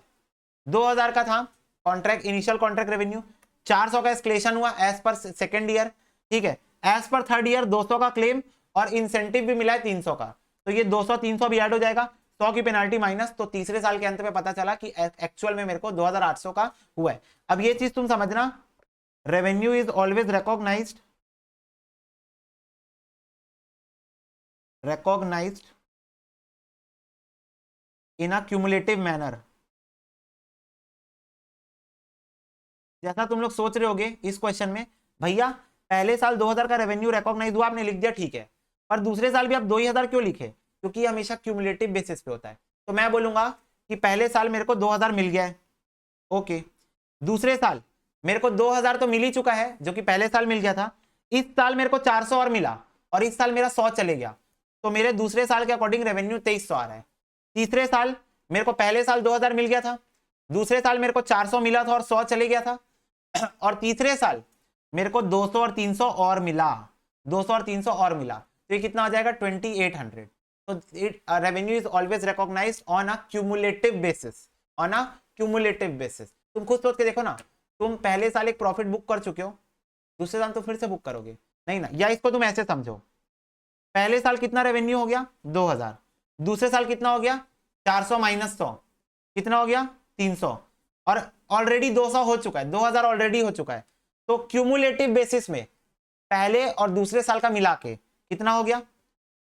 Speaker 1: 2000 का था कॉन्ट्रैक्ट, इनिशियल कॉन्ट्रैक्ट रेवेन्यू, 400 का एस्केलेशन हुआ एज पर सेकेंड ईयर। ठीक है, एज पर थर्ड ईयर 200 का क्लेम और इंसेंटिव भी मिला है 300 का, तो ये 200 300 भी ऐड हो जाएगा, 100 की पेनाल्टी माइनस, तो तीसरे साल के अंत में पता चला कि एक्चुअल में मेरे को 2800 का हुआ है। अब ये चीज तुम समझना, revenue is always recognised in a cumulative manner. जैसा तुम लोग सोच रहे होगे इस क्वेश्चन में, भैया पहले साल 2000 का रेवेन्यू रिकॉग्नाइज हुआ, आपने लिख दिया ठीक है, पर दूसरे साल भी आप 2000 क्यों लिखे, क्योंकि ये हमेशा क्यूमुलेटिव बेसिस पे होता है। तो मैं बोलूंगा कि पहले साल मेरे को 2000 मिल गया है, ओके। दूसरे साल मेरे को 2000 तो मिल ही चुका है जो कि पहले साल मिल गया था, इस साल मेरे को 400 और मिला और इस साल मेरा 100 चले गया, तो मेरे दूसरे साल के अकॉर्डिंग रेवेन्यू 2300 आ रहा है। तीसरे साल मेरे को पहले साल 2000 मिल गया था, दूसरे साल मेरे को 400 मिला था और 100 चले गया था, और तीसरे साल मेरे को 200 और 300 और मिला, 200 और 300 और मिला, तो ये कितना आ जाएगा 2800। तो revenue is always recognised on a cumulative basis, on a cumulative basis. तुम खुद सोच के देखो ना, तुम पहले साल एक प्रॉफिट बुक कर चुके हो, दूसरे साल तो फिर से बुक करोगे नहीं ना, या इसको तुम ऐसे समझो, पहले साल कितना रेवेन्यू हो गया 2000, दूसरे साल कितना हो गया 400 माइनस 100 कितना हो गया 300, और ऑलरेडी 200 हो चुका है, 2000 ऑलरेडी हो चुका है, तो क्यूमुलेटिव बेसिस में पहले और दूसरे साल का मिला के कितना हो गया,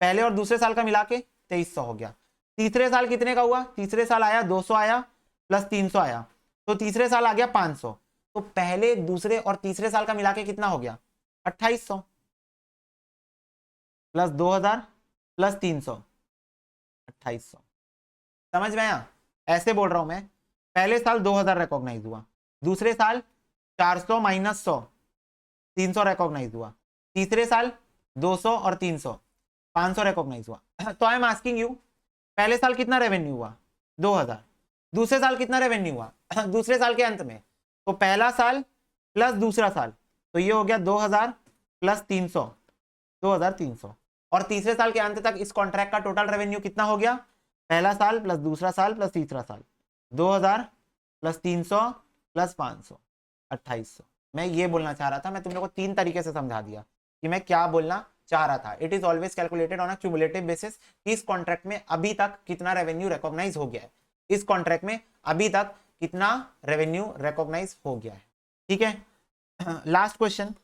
Speaker 1: पहले और दूसरे साल का मिला के 2300 हो गया। तीसरे साल कितने का हुआ, तीसरे साल आया 200 आया प्लस 300 आया, तो तीसरे साल आ गया 500, तो पहले दूसरे और तीसरे साल का मिला के कितना हो गया 2800 प्लस 2000 प्लस 300 2800। समझ में आया? ऐसे बोल रहा हूं मैं, पहले साल 2000 रिकॉग्नाइज हुआ, दूसरे साल 400 माइनस 100 300 रिकॉग्नाइज हुआ, तीसरे साल 200 और 300 500 रिकॉग्नाइज हुआ। तो आई एम आस्किंग यू, पहले साल कितना रेवेन्यू हुआ 2000, दूसरे साल कितना रेवेन्यू हुआ दूसरे साल के अंत में, तो पहला साल प्लस दूसरा साल, तो ये हो गया 2000 प्लस 300 2300, और तीसरे साल के अंत तक इस कॉन्ट्रैक्ट का टोटल रेवेन्यू कितना हो गया, पहला साल प्लस दूसरा साल प्लस तीसरा साल 2000 प्लस 300 प्लस 500 2800। मैं ये बोलना चाह रहा था, मैं तुम लोगों को 3 तरीके से समझा दिया कि मैं क्या बोलना चाह रहा था। It is always calculated on a cumulative basis, इस कॉन्ट्रैक्ट में अभी तक कितना रेवेन्यू रिकॉग्नाइज हो गया है, इस कॉन्ट्रैक्ट में अभी तक कितना रेवेन्यू रिकॉग्नाइज हो गया है, ठीक है। लास्ट क्वेश्चन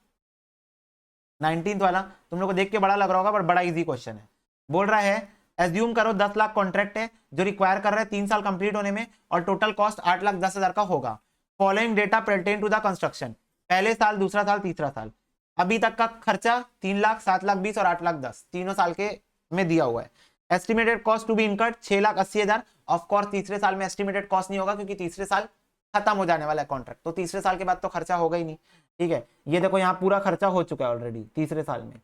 Speaker 1: 19th वाला, तुम लोग को देख के बड़ा लग रहा होगा पर बड़ा इजी क्वेश्चन है। बोल रहा है एज्यूम करो 10 लाख कॉन्ट्रैक्ट है जो रिक्वायर कर रहा है 3 साल कंप्लीट होने में और टोटल कॉस्ट 8,10,000 का होगा। Following data pertain to the construction, पहले साल दूसरा साल तीसरा साल, अभी तक का खर्चा 3 लाख 7 लाख 20 और 8 लाख 10 तीनों साल के में दिया हुआ है। Estimated cost to be incurred 6,80,000। Of course तीसरे साल में एस्टिमेटेड कॉस्ट नहीं होगा क्योंकि तीसरे साल खत्म हो जाने वाला है कॉन्ट्रैक्ट, तो तीसरे साल के बाद तो खर्चा होगा ही नहीं, ठीक है। ये देखो यहाँ पूरा खर्चा हो चुका है ऑलरेडी तीसरे साल में।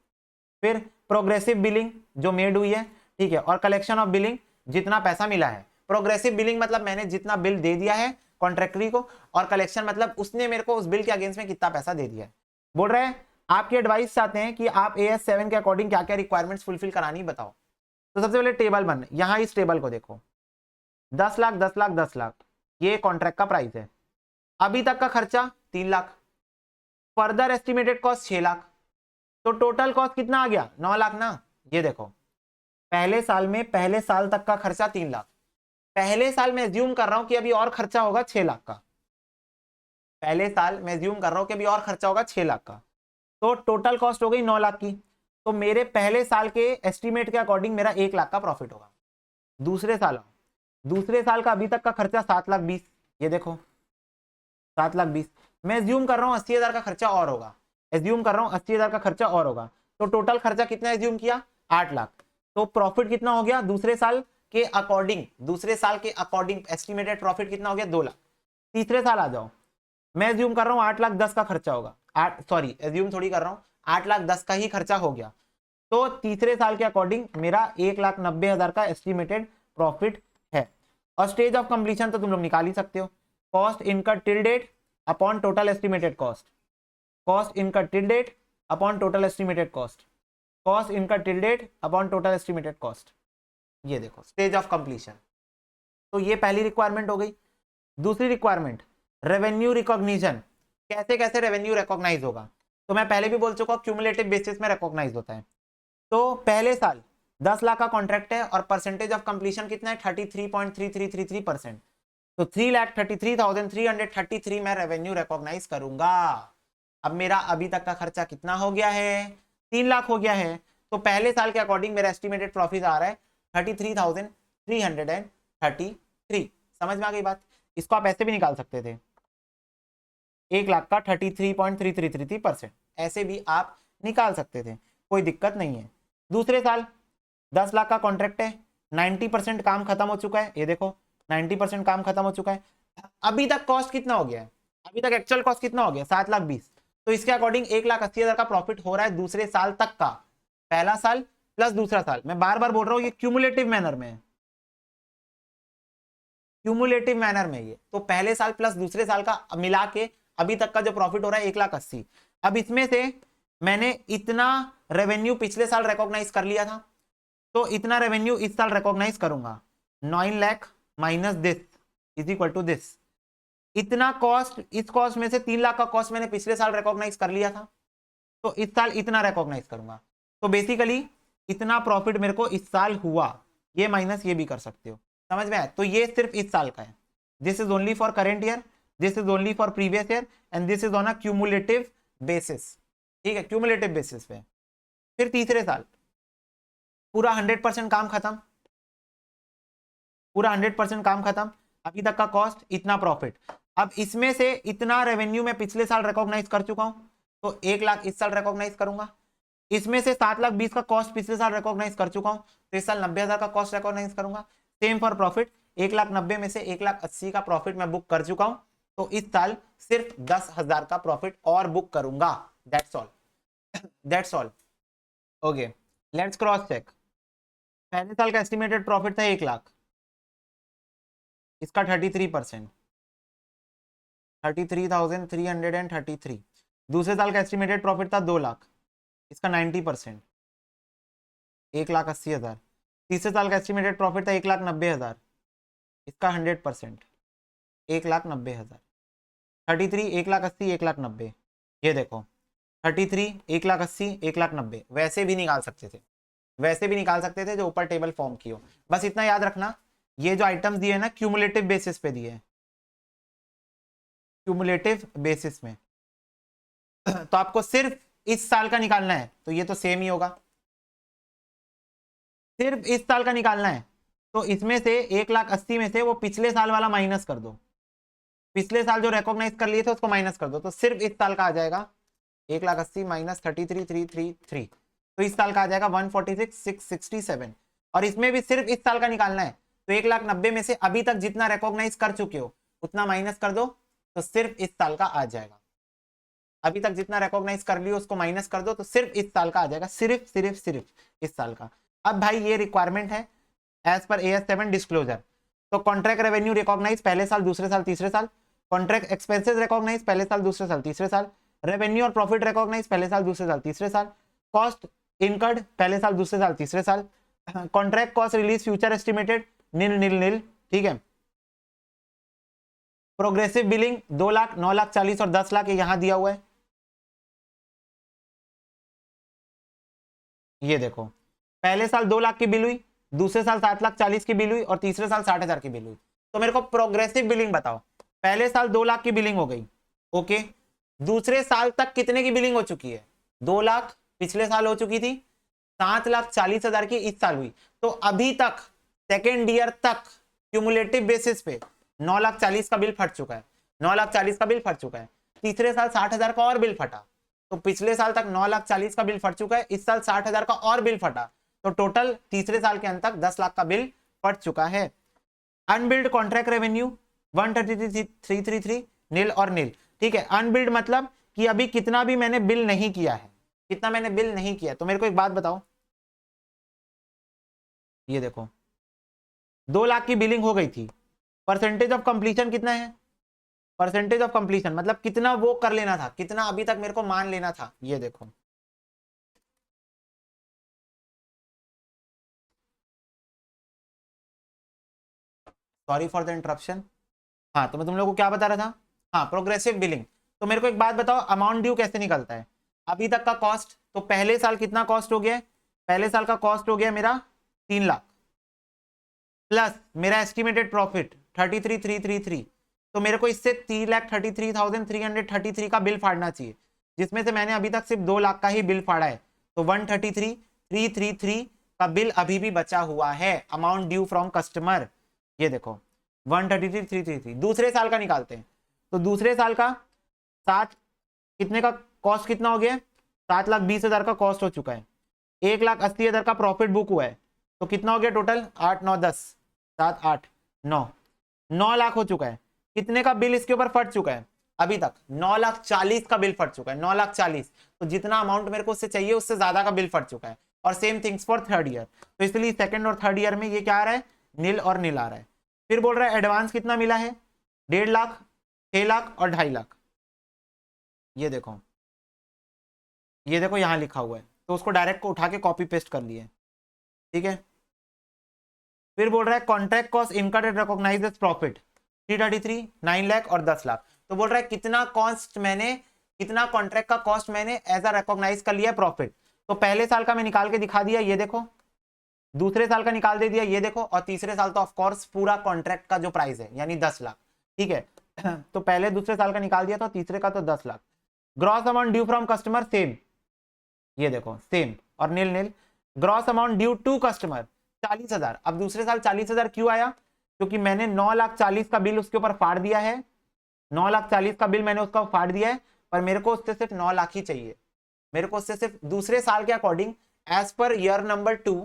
Speaker 1: फिर प्रोग्रेसिव बिलिंग जो मेड हुई है, ठीक है, और कलेक्शन ऑफ बिलिंग जितना पैसा मिला है। प्रोग्रेसिव बिलिंग मतलब मैंने जितना बिल दे दिया है कॉन्ट्रैक्टरी को, और कलेक्शन मतलब उसने मेरे को उस बिल के अगेंस्ट में कितना पैसा दे दिया है। बोल रहे हैं आपकी एडवाइस चाहते हैं कि आप AS 7 के अकॉर्डिंग क्या क्या रिक्वायरमेंट्स फुलफिल करानी बताओ। तो सबसे पहले टेबल बन, यहाँ इस टेबल को देखो, 10 लाख 10 लाख 10 लाख ये कॉन्ट्रैक्ट का प्राइस है, अभी तक का खर्चा 3 lakh, further estimated cost 6 lakh, तो टोटल कॉस्ट कितना आ गया 9 लाख ना। ये देखो पहले साल में पहले साल तक का खर्चा 3 लाख, पहले साल में एज्यूम कर रहा हूं कि अभी और खर्चा होगा 6 लाख का, पहले साल में एज्यूम कर रहा हूं कि अभी और खर्चा होगा 6 लाख का, तो टोटल कॉस्ट हो गई 9 लाख की, तो मेरे पहले साल के एस्टिमेट के अकॉर्डिंग मेरा 1 लाख का प्रॉफिट होगा। दूसरे साल का अभी तक का खर्चा 7 लाख 20, ये देखो 7 लाख 20, मैं एज्यूम कर रहा हूँ 80,000 का खर्चा और होगा, एज्यूम कर रहा हूँ 80,000 का खर्चा और होगा, तो टोटल खर्चा कितना एज्यूम किया 8 लाख, तो प्रॉफिट कितना हो गया दूसरे साल के अकॉर्डिंग एस्टिमेटेड प्रॉफिट कितना हो गया 2 लाख। तीसरे साल आ जाओ, मैं एज्यूम कर रहा हूँ 8 लाख 10 का खर्चा होगा, एज्यूम थोड़ी कर रहा हूँ 8 लाख 10 का ही खर्चा हो गया, तो तीसरे साल के अकॉर्डिंग मेरा 1,90,000 का एस्टिमेटेड प्रॉफिट है। और स्टेज ऑफ कंप्लीशन तो तुम लोग निकाल ही सकते हो, cost incurred till date upon total estimated cost, cost incurred till date upon total estimated cost, cost incurred till date upon total estimated cost, ये देखो स्टेज ऑफ कंप्लीशन। तो ये पहली रिक्वायरमेंट हो गई। दूसरी रिक्वायरमेंट रेवेन्यू रिकॉग्निशन, कैसे कैसे रेवेन्यू रिकॉग्नाइज होगा, तो मैं पहले भी बोल चुका हूं क्यूमुलेटिव बेसिस में रिकॉग्नाइज होता है। तो पहले साल 10 लाख का कॉन्ट्रैक्ट है और परसेंटेज ऑफ कंप्लीशन कितना है 33.3333%, तो 3,33,333 मैं रेवेन्यू रिकॉग्नाइज करूंगा। अब मेरा अभी तक का खर्चा कितना हो गया है 3 लाख हो गया है, तो पहले साल के अकॉर्डिंग मेरा एस्टिमेटेड प्रॉफिट आ रहा है 33,333। समझ में आ गई बात? इसको आप ऐसे भी निकाल सकते थे, 1 लाख का 33.3333%, ऐसे भी आप निकाल सकते थे, कोई दिक्कत नहीं है। दूसरे साल 10 लाख का कॉन्ट्रैक्ट है, 90% काम खत्म हो चुका है, ये देखो 90% काम खत्म हो चुका है। अभी तक कॉस्ट कितना हो गया है, अभी तक एक्चुअल कॉस्ट कितना हो गया, 7,20,000। तो इसके अकॉर्डिंग 1,80,000 का प्रॉफिट हो रहा है दूसरे साल तक का, पहला साल प्लस दूसरा साल। मैं बार बार बोल रहा हूँ ये क्यूमुलेटिव मैनर में है, क्यूमुलेटिव मैनर में ये, तो पहले साल प्लस दूसरे साल का मिला के अभी तक का जो प्रॉफिट हो रहा है 1,80,000। अब इसमें से मैंने इतना रेवेन्यू पिछले साल रिकॉग्नाइज कर लिया था, तो इतना रेवेन्यू इस साल रिकॉग्नाइज करूंगा, 9 lakh minus this is equal to this. इतना कॉस्ट, इस कॉस्ट में से 3 लाख का कॉस्ट मैंने पिछले साल रिकॉग्नाइज कर लिया था, तो इस साल इतना रिकॉग्नाइज करूंगा। तो बेसिकली इतना प्रॉफिट मेरे को इस साल हुआ, ये माइनस ये भी कर सकते हो, समझ में आया? तो ये सिर्फ इस साल का है, this is only for current year, this is only for previous year and this is on a cumulative basis, ठीक है, क्यूमुलेटिव बेसिस पे। फिर तीसरे साल पूरा 100% काम खत्म, पूरा 100% काम खत्म, अभी तक का कॉस्ट इतना प्रॉफिट। अब इसमें से इतना रेवेन्यू मैं पिछले साल रिकॉग्नाइज कर चुका हूं, तो 1 लाख इस साल रिकॉग्नाइज करूंगा। इसमें से 7,20,000 का कॉस्ट पिछले साल रिकॉग्नाइज कर चुका हूं, तो इस साल 90,000 का कॉस्ट रिकॉग्नाइज करूंगा। सेम फॉर प्रॉफिट, 1,90,000 में से 1,80,000 का प्रॉफिट मैं बुक कर चुका हूं, तो इस साल सिर्फ 10,000 का प्रॉफिट और बुक करूंगा। That's all, that's all. Okay, let's cross check. पहले साल का एस्टिमेटेड प्रॉफिट था 1 लाख, इसका 33%, 33,333। दूसरे साल का एस्टिमेटेड प्रॉफिट था 2 लाख, इसका 90%, 1,80,000। तीसरे साल का एस्टिमेटेड प्रॉफिट था 1,90,000, इसका 100%, 1,90,000। 33, 1,80,000, 1,90,000, ये देखो 33, 1,80,000, 1,90,000। वैसे भी निकाल सकते थे, वैसे भी निकाल सकते थे जो ऊपर टेबल फॉर्म की हो। बस इतना याद रखना, ये जो आइटम्स दिए हैं ना क्यूमुलेटिव बेसिस पे दिए हैं, क्यूमुलेटिव बेसिस में। तो आपको सिर्फ इस साल का निकालना है, तो ये तो सेम ही होगा, सिर्फ इस साल का निकालना है। तो इसमें से 1,80,000 में से वो पिछले साल वाला माइनस कर दो, पिछले साल जो रिकॉग्नाइज कर लिए थे उसको माइनस कर दो, तो सिर्फ इस साल का आ जाएगा 1,80,000 माइनस 33,333, तो इस साल का आ जाएगा 146,667। और इसमें भी सिर्फ इस साल का निकालना है, तो 1,90,000 में से अभी तक जितना रिकॉग्नाइज कर चुके हो उतना माइनस कर दो, तो सिर्फ इस साल का आ जाएगा। अभी तक जितना रिकॉग्नाइज कर लियो उसको माइनस कर दो, तो सिर्फ इस साल का आ जाएगा, सिर्फ सिर्फ सिर्फ इस साल का। अब भाई ये रिक्वायरमेंट है एज पर AS7 डिस्क्लोजर। तो कॉन्ट्रैक्ट रेवेन्यू रिकॉग्नाइज पहले साल, दूसरे साल, तीसरे साल। कॉन्ट्रैक्ट एक्सपेंसेस रिकॉग्नाइज पहले साल, दूसरे साल, तीसरे साल। रेवेन्यू और प्रॉफिट रिकॉग्नाइज पहले साल, दूसरे साल, तीसरे साल। कॉस्ट इनकर्ड पहले साल, दूसरे साल, तीसरे साल। Contract cost release future estimated nil nil nil, ठीक है। प्रोग्रेसिव बिलिंग 2 लाख, 9 लाख 40 और 10 लाख, ये यहां दिया हुआ है, ये देखो पहले साल 2 लाख की बिल हुई, दूसरे साल 7,40,000 की बिल हुई और तीसरे साल 60,000 की बिल हुई। तो मेरे को प्रोग्रेसिव बिलिंग बताओ, पहले साल 2 लाख की बिलिंग हो गई, ओके। दूसरे साल तक कितने की बिलिंग हो चुकी है? 2 लाख पिछले साल हो चुकी थी, 7,40,000 की इस साल हुई। तो अभी तक सेकेंड ईयर तक क्यूमुलेटिव बेसिस पे 9,40,000 का बिल फट चुका है, 9,40,000 का बिल फट चुका है। तीसरे साल 60,000 का और बिल फटा, तो पिछले साल तक 9,40,000 का बिल फट चुका है, इस साल 60,000 का और बिल फटा, तो टोटल तीसरे साल के अंत तक 10 लाख का बिल फट चुका है। अनबिल्ड कॉन्ट्रैक्ट रेवेन्यू 133,333 नील और नील, ठीक है। अनबिल्ड मतलब कि अभी कितना भी मैंने बिल नहीं किया है, कितना मैंने बिल नहीं किया। तो मेरे को एक बात बताओ, ये देखो 2 लाख की बिलिंग हो गई थी, परसेंटेज ऑफ कंप्लीशन कितना है? परसेंटेज ऑफ कंप्लीशन मतलब कितना वो कर लेना था, कितना अभी तक मेरे को मान लेना था, ये देखो। Sorry for the interruption. हाँ, तो मैं तुम लोगों को क्या बता रहा था? हाँ, प्रोग्रेसिव बिलिंग। तो मेरे को एक बात बताओ, अमाउंट ड्यू कैसे निकलता है? अभी तक का कॉस्ट, तो पहले साल कितना कॉस्ट हो गया? पहले साल का कॉस्ट हो गया मेरा 3 लाख, प्लस मेरा एस्टिमेटेड प्रॉफिट 33,333। तो मेरे को इससे 3,33,333 का बिल फाड़ना चाहिए, जिसमें से मैंने अभी तक सिर्फ 2 लाख का ही बिल फाड़ा है। तो 133,333 का बिल अभी भी बचा हुआ है, अमाउंट ड्यू फ्रॉम कस्टमर। ये देखो 133,333। दूसरे साल का निकालते हैं, तो दूसरे साल का 7 कितने का कॉस्ट कितना हो गया? 7,20,000 का कॉस्ट हो चुका है, 1,80,000 का प्रॉफिट बुक हुआ है, तो कितना हो गया टोटल, 8 9 10 7 8 9, 9 लाख हो चुका है। कितने का बिल इसके ऊपर फट चुका है अभी तक, 9,40,000 का बिल फट चुका है, 9,40,000। तो जितना अमाउंट मेरे को उससे चाहिए उससे ज्यादा का बिल फट चुका है। और same things for third year, तो इसलिए सेकंड और थर्ड ईयर में ये क्या आ रहा है, नील और नील आ रहा है। फिर बोल रहा है एडवांस कितना मिला है, 1.5 लाख, 6 लाख और 2.5 लाख। ये देखो, ये देखो यहाँ लिखा हुआ है, तो उसको डायरेक्ट को उठा के कॉपी पेस्ट कर लिए, ठीक है। फिर बोल रहा है contract cost incurred and recognised as profit 333, 9 lakh और 10 लाख। तो बोल रहा है कितना कॉस्ट मैंने, कितना कॉन्ट्रैक्ट का कॉस्ट मैंने एज अ रिकॉग्नाइज कर लिया प्रॉफिट। तो पहले साल का मैं निकाल के दिखा दिया, ये देखो, दूसरे साल का निकाल दे दिया, ये देखो, और तीसरे साल तो ऑफ कोर्स पूरा कॉन्ट्रैक्ट का जो प्राइस है यानी 10 लाख, ठीक है। तो पहले दूसरे साल का निकाल दिया, तो तीसरे का तो 10 lakh. Gross amount due from customer same, ये देखो सेम और nil nil. Gross amount due to customer 40,000। अब दूसरे साल 40,000 क्यों आया, क्योंकि मैंने 9,40,000 का बिल उसके ऊपर फाड़ दिया है, 9,40,000 का बिल मैंने उसका फाड़ दिया है, पर मेरे को उससे सिर्फ 9 लाख ही चाहिए। मेरे को उससे सिर्फ दूसरे साल के according as per year number 2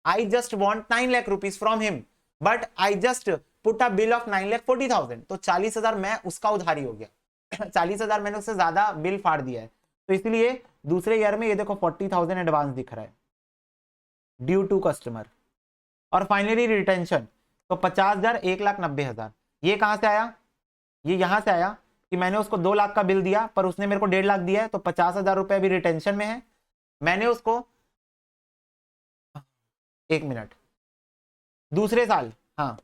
Speaker 1: I just want 9 lakh rupees from him, but I just put a bill of 9,40,000। तो 40,000 मैं उसका उधारी हो गया 40,000 मैंने उससे ज्यादा बिल फाड़ दिया है, तो इसलिए दूसरे ईयर में ये देखो 40,000 एडवांस दिख रहा है ड्यू टू कस्टमर। और फाइनली रिटेंशन, तो 50,000, 1,90,000। ये कहां से आया, ये यहां से आया कि मैंने उसको 2 लाख का बिल दिया पर उसने मेरे को 1.5 लाख दिया है, तो 50,000 रुपए अभी रिटेंशन में है। मैंने उसको, एक मिनट, दूसरे साल, हाँ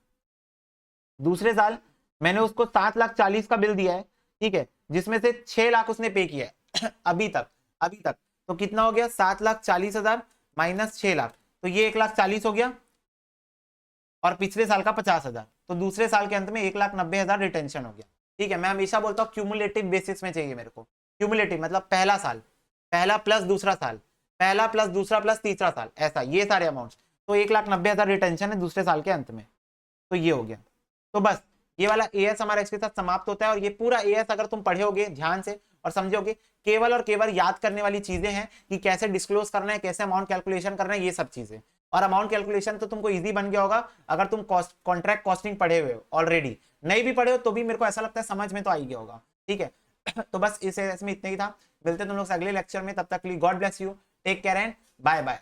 Speaker 1: दूसरे साल मैंने उसको 7,40,000 का बिल दिया है, ठीक है, जिसमें से 6 लाख उसने पे किया है अभी तक। तो कितना हो गया, 7,40,000 माइनस 6 लाख, तो ये 1,40,000 हो गया, और पिछले साल का 50,000। तो दूसरे साल के अंत में 1,90,000 रिटेंशन हो गया, ठीक है। मैं हमेशा बोलता हूँ क्यूमुलेटिव बेसिस में चाहिए मेरे को, क्यूमुलेटिव मतलब पहला साल, पहला प्लस दूसरा साल, पहला प्लस दूसरा प्लस तीसरा साल, ऐसा ये सारे अमाउंट। तो 1,90,000 रिटेंशन है दूसरे साल के अंत में, तो ये हो गया। तो बस ये वाला एएस हमारा इसके साथ समाप्त होता है। और ये पूरा एएस अगर तुम पढ़ोगे ध्यान से और समझोगे, केवल और केवल याद करने वाली चीजें हैं कि कैसे डिस्क्लोज करना है, कैसे अमाउंट कैलकुलेशन करना है, ये सब चीजें। और अमाउंट कैलकुलेशन तो तुमको इजी बन गया होगा अगर तुम कॉन्ट्रैक्ट कॉस्टिंग पढ़े हुए हो ऑलरेडी, नहीं भी पढ़े हो तो भी मेरे को ऐसा लगता है समझ में तो आई गया होगा, ठीक है। तो बस इस में इतना ही था, मिलते हैं तुम लोग से अगले लेक्चर में, तब तक के लिए God bless you, take care and bye bye.